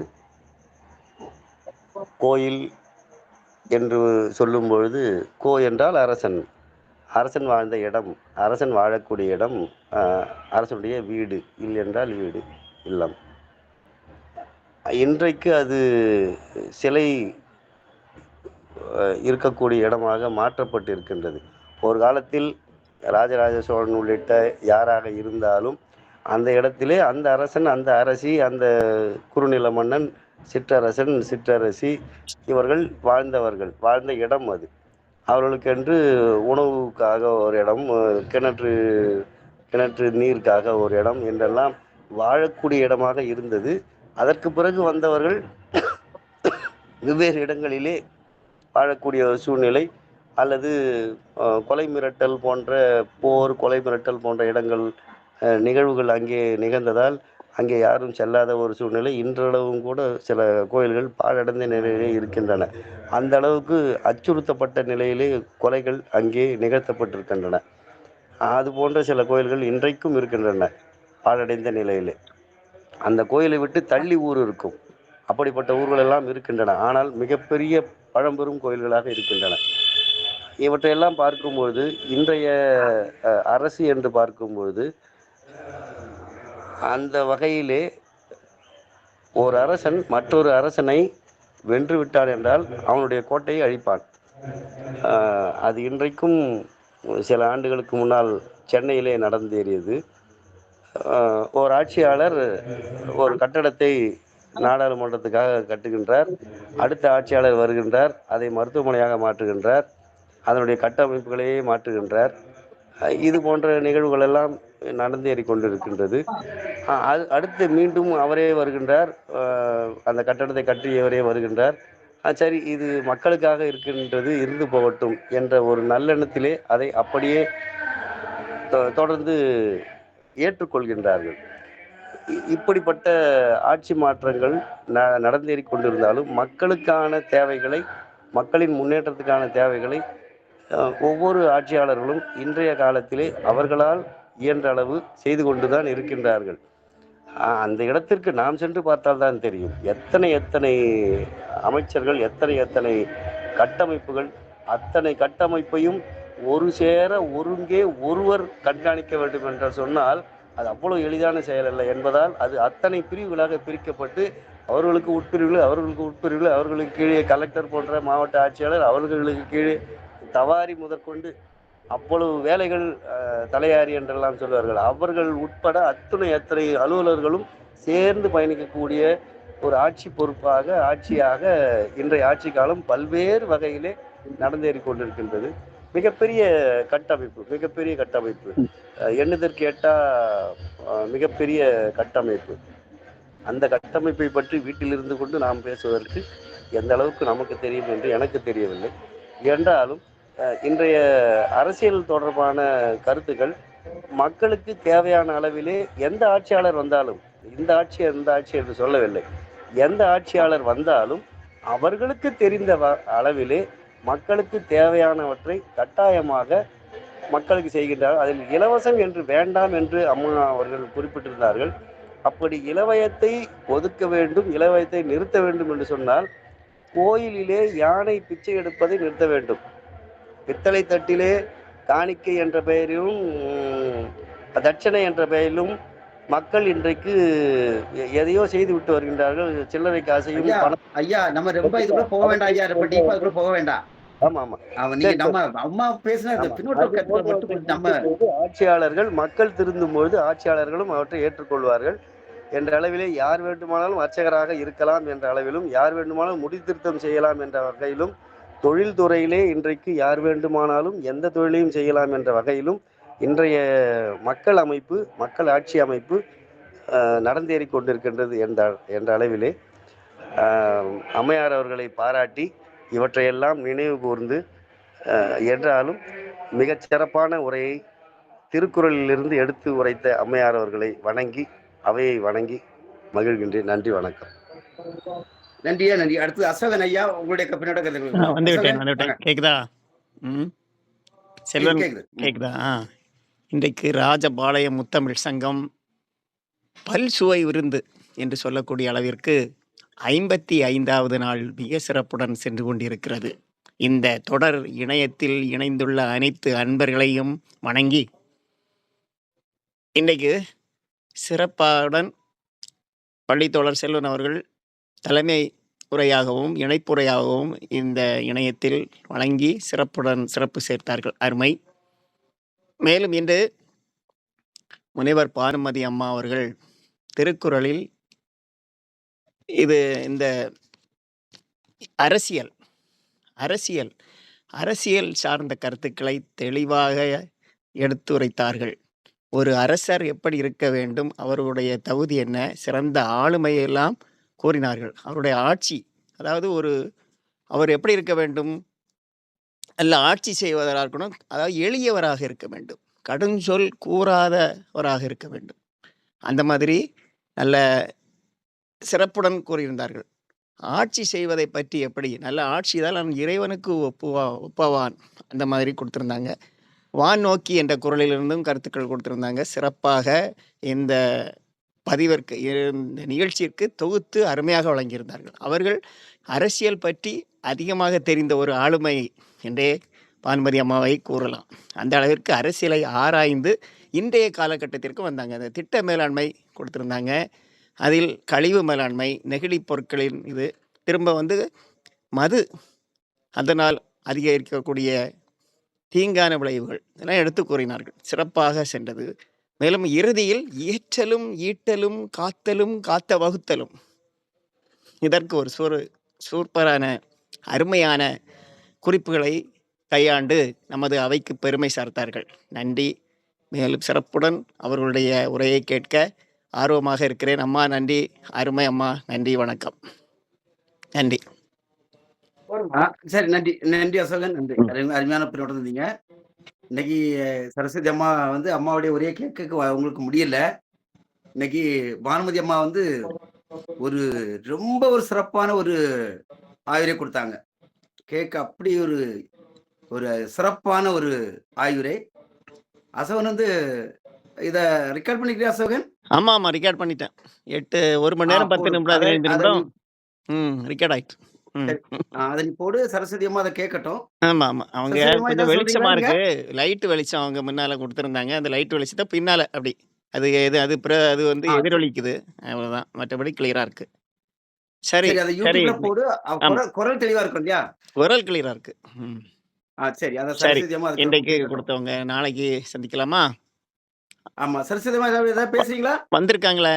கோயில் என்று சொல்லும் பொழுது கோ என்றால் அரசன், அரசன் வாழ்ந்த இடம், அரசன் வாழக்கூடிய இடம் அரசனுடைய வீடு, இல்லை என்றால் வீடு இல்லம். இன்றைக்கு அது சிலை இருக்கக்கூடிய இடமாக மாற்றப்பட்டு இருக்கின்றது. ஒரு காலத்தில் ராஜராஜ சோழன் உள்ளிட்ட யாராக இருந்தாலும் அந்த இடத்திலே அந்த அரசன், அந்த அரசி, அந்த குறுநில மன்னன், சிற்றரசன், சிற்றரசி இவர்கள் வாழ்ந்த இடம் அது. அவர்களுக்கென்று உணவுக்காக ஒரு இடம், கிணற்று நீருக்காக ஒரு இடம் என்றெல்லாம் வாழக்கூடிய இடமாக இருந்தது. அதற்கு பிறகு வந்தவர்கள் வெவ்வேறு இடங்களிலே வாழக்கூடிய ஒரு சூழ்நிலை அல்லது கொலை மிரட்டல் போன்ற கொலை மிரட்டல் போன்ற நிகழ்வுகள் அங்கே நிகழ்ந்ததால் அங்கே யாரும் செல்லாத ஒரு சூழ்நிலை. இன்றளவும் கூட சில கோயில்கள் பாழடைந்த நிலையிலே இருக்கின்றன. அந்த அளவுக்கு அச்சுறுத்தப்பட்ட நிலையிலே கொலைகள் அங்கே நிகழ்த்தப்பட்டிருக்கின்றன. அது போன்ற சில கோயில்கள் இன்றைக்கும் இருக்கின்றன பாழடைந்த நிலையிலே. அந்த கோயிலை விட்டு தள்ளி ஊர் இருக்கும், அப்படிப்பட்ட ஊர்கள் எல்லாம் இருக்கின்றன. ஆனால் மிகப்பெரிய பழம்பெரும் கோயில்களாக இருக்கின்றன. இவற்றையெல்லாம் பார்க்கும்பொழுது இன்றைய அரசு என்று பார்க்கும்பொழுது அந்த வகையிலே ஒரு அரசன் மற்றொரு அரசனை வென்று விட்டான் என்றால் அவனுடைய கோட்டையை அழிப்பான். அது இன்றைக்கும் சில ஆண்டுகளுக்கு முன்னால் சென்னையிலே நடந்தேறியது. ஒரு ஆட்சியாளர் ஒரு கட்டடத்தை நாடாளுமன்றத்துக்காக கட்டுகின்றார். அடுத்த ஆட்சியாளர் வருகின்றார், அதை மருத்துவமனையாக மாற்றுகின்றார், அதனுடைய கட்டமைப்புகளையே மாற்றுகின்றார். இது போன்ற நிகழ்வுகள் எல்லாம் நடந்தேறிக் கொண்டிருக்கின்றது. அடுத்து மீண்டும் அவரே வருகின்றார், அந்த கட்டடத்தை கட்டியவரே வருகின்றார். சரி, இது மக்களுக்காக இருக்கின்றது, இருந்து போகட்டும் என்ற ஒரு நல்லெண்ணத்திலே அதை அப்படியே தொடர்ந்து ஏற்றுக்கொள்கின்றார்கள். இப்படிப்பட்ட ஆட்சி மாற்றங்கள் நடந்தேறிக் கொண்டிருந்தாலும் மக்களுக்கான தேவைகளை, மக்களின் முன்னேற்றத்துக்கான தேவைகளை ஒவ்வொரு ஆட்சியாளர்களும் இன்றைய காலத்திலே அவர்களால் இயன்ற அளவு செய்து கொண்டுதான் இருக்கின்றார்கள். அந்த இடத்திற்கு நாம் சென்று பார்த்தால்தான் தெரியும், எத்தனை எத்தனை அமைச்சர்கள், எத்தனை எத்தனை கட்டமைப்புகள், அத்தனை கட்டமைப்பையும் ஒரு சேர ஒருங்கே ஒருவர் கண்காணிக்க வேண்டும் என்று சொன்னால் அது அவ்வளவு எளிதான செயல் அல்ல என்பதால் அது அத்தனை பிரிவுகளாக பிரிக்கப்பட்டு அவர்களுக்கு உட்பிரிவுகள், அவர்களுக்கு கீழே கலெக்டர் போன்ற மாவட்ட ஆட்சியாளர், அவர்களுக்கு கீழே தவாரி முதற்கொண்டு அவ்வளவு வேலைகள், தலையாரி என்றெல்லாம் சொல்வார்கள், அவர்கள் உட்பட அத்தனை அலுவலர்களும் சேர்ந்து பயணிக்கக்கூடிய ஒரு ஆட்சி பொறுப்பாக, ஆட்சியாக இன்றைய ஆட்சி காலம் பல்வேறு வகையிலே நடந்தேறி கொண்டிருக்கின்றது. மிகப்பெரிய கட்டமைப்பு, எண்ணுதற்கு எட்டா மிகப்பெரிய கட்டமைப்பு. அந்த கட்டமைப்பை பற்றி வீட்டில் இருந்து கொண்டு நாம் பேசுவதற்கு எந்த அளவுக்கு நமக்கு தெரியும் என்று எனக்கு தெரியவில்லை. என்றாலும் இன்றைய அரசியல் தொடர்பான கருத்துக்கள் மக்களுக்கு தேவையான அளவிலே எந்த ஆட்சியாளர் வந்தாலும், இந்த ஆட்சி அந்த ஆட்சி என்று சொல்லவில்லை, எந்த ஆட்சியாளர் வந்தாலும் அவர்களுக்கு தெரிந்த அளவிலே மக்களுக்கு தேவையானவற்றை கட்டாயமாக மக்களுக்கு செய்கின்றார்கள். அதில் இலவசம் என்று வேண்டாம் என்று அம்மா அவர்கள் குறிப்பிட்டிருந்தார்கள். அப்படி இலவயத்தை ஒதுக்க வேண்டும், இலவயத்தை நிறுத்த வேண்டும் என்று சொன்னால் கோயிலிலே யானை பிச்சை எடுப்பதை நிறுத்த வேண்டும். பித்தளை தட்டிலே காணிக்கை என்ற பெயரிலும் தட்சணை என்ற பெயரிலும் மக்கள் இன்றைக்கு எதையோ செய்து விட்டு வருகின்றார்கள். சில்லறை காசையும் ஐயா, நம்ம ரொம்ப இதுக்குள்ள போக வேண்டாம் ஐயா, ரொம்ப டீப்பா இதுக்குள்ள போக வேண்டாம். ஆட்சியாளர்கள், மக்கள் திருந்தும் பொழுது ஆட்சியாளர்களும் அவற்றை ஏற்றுக்கொள்வார்கள் என்ற அளவிலே யார் வேண்டுமானாலும் அர்ச்சகராக இருக்கலாம் என்ற அளவிலும், யார் வேண்டுமானாலும் முடித்திருத்தம் செய்யலாம் என்ற வகையிலும், தொழில்துறையிலே இன்றைக்கு யார் வேண்டுமானாலும் எந்த தொழிலையும் செய்யலாம் என்ற வகையிலும் இன்றைய மக்கள் அமைப்பு, மக்கள் ஆட்சி அமைப்பு நடந்தேறி கொண்டிருக்கின்றது என்ற அளவிலே அம்மையார் அவர்களை பாராட்டி இவற்றையெல்லாம் நினைவு கூர்ந்து, என்றாலும் மிகச் சிறப்பான உரையை திருக்குறளிலிருந்து எடுத்து உரைத்த அம்மையார் அவர்களை வணங்கி, அவையை வணங்கி மகிழ்கின்றேன். நன்றி, வணக்கம். நன்றியா, நன்றி. அடுத்து அசோகன் ஐயா, உங்களுடைய வந்துவிட்டேன். கேக்குதா? செல்வன் கேக்குதா? இன்றைக்கு ராஜபாளையம் முத்தமிழ் சங்கம் பல்சுவை விருந்து என்று சொல்லக்கூடிய அளவிற்கு 55வது நாள் மிக சிறப்புடன் சென்று கொண்டிருக்கிறது. இந்த தொடர் இணையத்தில் இணைந்துள்ள அனைத்து அன்பர்களையும் வணங்கி, இன்றைக்கு சிறப்பாடன் பள்ளித்தோழர் செல்வன் அவர்கள் தலைமை உரையாகவும் இணைப்புரையாகவும் இந்த இணையத்தில் வழங்கி சிறப்பு சேர்த்தார்கள். அருமை. மேலும் இன்று முனைவர் பானுமதி அம்மா அவர்கள் திருக்குறளில் இந்த அரசியல் சார்ந்த கருத்துக்களை தெளிவாக எடுத்துரைத்தார்கள். ஒரு அரசர் எப்படி இருக்க வேண்டும், அவருடைய தகுதி என்ன, சிறந்த ஆளுமையெல்லாம் கூறினார்கள். அவருடைய ஆட்சி, அதாவது அவர் எப்படி இருக்க வேண்டும், நல்ல ஆட்சி செய்வதாக இருக்கணும், அதாவது எளியவராக இருக்க வேண்டும், கடுஞ்சொல் கூறாதவராக இருக்க வேண்டும். அந்த மாதிரி நல்ல சிறப்புடன் கூறியிருந்தார்கள். ஆட்சி செய்வதை பற்றி எப்படி, நல்ல ஆட்சி தான் நான் இறைவனுக்கு ஒப்பவான், அந்த மாதிரி கொடுத்துருந்தாங்க. வான் நோக்கி என்ற குரலிலிருந்தும் கருத்துக்கள் கொடுத்துருந்தாங்க. சிறப்பாக இந்த பதிவிற்கு, இந்த நிகழ்ச்சிக்கு தொகுத்து அருமையாக வழங்கியிருந்தார்கள். அவர்கள் அரசியல் பற்றி அதிகமாக தெரிந்த ஒரு ஆளுமை என்றே பானுமதி அம்மாவை கூறலாம். அந்த அளவிற்கு அரசியலை ஆராய்ந்து இன்றைய காலகட்டத்திற்கு வந்தாங்க. அந்த திட்ட மேலாண்மை கொடுத்துருந்தாங்க. அதில் கழிவு மேலாண்மை, நெகிழி பொருட்களின் திரும்ப மது, அதனால் அதிகரிக்கக்கூடிய தீங்கான விளைவுகள் இதெல்லாம் எடுத்து கூறினார்கள். சிறப்பாக சென்றது. மேலும் இறுதியில் இயற்றலும் ஈட்டலும் காத்தலும் காத்த வகுத்தலும் இதற்கு ஒரு சூப்பரான அருமையான குறிப்புகளை கையாண்டு நமது அவைக்கு பெருமை சேர்த்தார்கள். நன்றி. மேலும் சிறப்புடன் அவர்களுடைய உரையை கேட்க ஆர்வமாக இருக்கிறேன். அம்மா நன்றி. அருமை அம்மா. நன்றி. வணக்கம். நன்றி. போதுமா? சரி, நன்றி. நன்றி அசோகன். நன்றி. அருமையான பின்னோட்டம் இருந்தீங்க. இன்னைக்கு சரஸ்வதி அம்மா வந்து அம்மாவுடைய உரையை கேட்க உங்களுக்கு முடியல. இன்னைக்கு பானுமதி அம்மா வந்து ரொம்ப ஒரு சிறப்பான ஒரு ஆய்வுரை கொடுத்தாங்க. கேட்க அப்படி ஒரு சிறப்பான ஒரு ஆய்வுரை. அசோகன் வந்து இத ரெக்கார்ட் பண்ணிக்கிறியா அசோகன்? ஆமா ரெக்கார்ட் பண்ணிட்டேன். 1 மணி நேரம் 10 நிமிடம் 15 நிமிடம் ரெக்கார்ட் ஆயிட்டு. அதை நீ போடு. சரஸ்வதி அம்மா அதை கேட்கட்டும். ஆமா அவங்க சரஸ்வதி அம்மா கொஞ்சம் ஏதாவது வெளிச்சமா சொல்றீங்களா நீங்க? இருக்கு. லைட் வெளிச்சம் அவங்க முன்னால கொடுத்துருந்தாங்க. அந்த லைட் வெளிச்சத்தை பின்னால அப்படி அது அது வந்து சரி. எதிரொலிக்குது. அவ்வளவுதான். மற்றபடி கிளியரா இருக்கு. சரி சரி, அதை சரி. யூடியூப்ல போடு. ஆமா குரல் தெளிவா இருக்கும் இல்லையா? குரல் கிளியரா இருக்கு. சரி, அதை சரி. சரஸ்வதி அம்மா இன்றைக்கு கேட்கட்டும். கொடுத்தவங்க நாளைக்கு சந்திக்கலாமா? ஆமா, சரஸ்வதி அம்மா ஏதாவது பேசுறீங்களா? வந்திருக்காங்களே.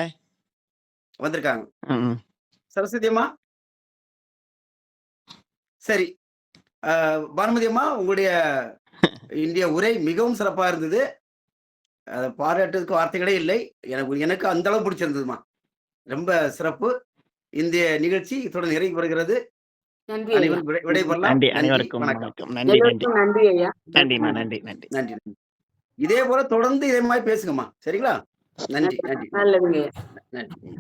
வந்திருக்காங்க. ம். சரஸ்வதி அம்மா. சரி, பானுமதி அம்மா, உங்களுடைய இந்திய உரை மிகவும் சிறப்பா இருந்தது. அதை பாராட்டுறதுக்கு வார்த்தைகளே இல்லை. எனக்கு அந்த அளவு பிடிச்சிருந்ததுமா. ரொம்ப சிறப்பு. இந்த நிகழ்ச்சி இத்துடன் நிறைவு பெறுகிறது. நன்றி ஐயா. அனைவரும் விடைபெறலாம். நன்றி. நன்றி, அனைவருக்கும் வணக்கம். வணக்கம். நன்றி. எல்லோருக்கும் நன்றி ஐயா. நன்றிம்மா. நன்றி. நன்றி. நன்றி. இதே போல தொடர்ந்து இதே மாதிரி பேசுங்கம்மா. சரிங்களா? நன்றி. நன்றி. நல்லதுங்க ஐயா. நன்றி.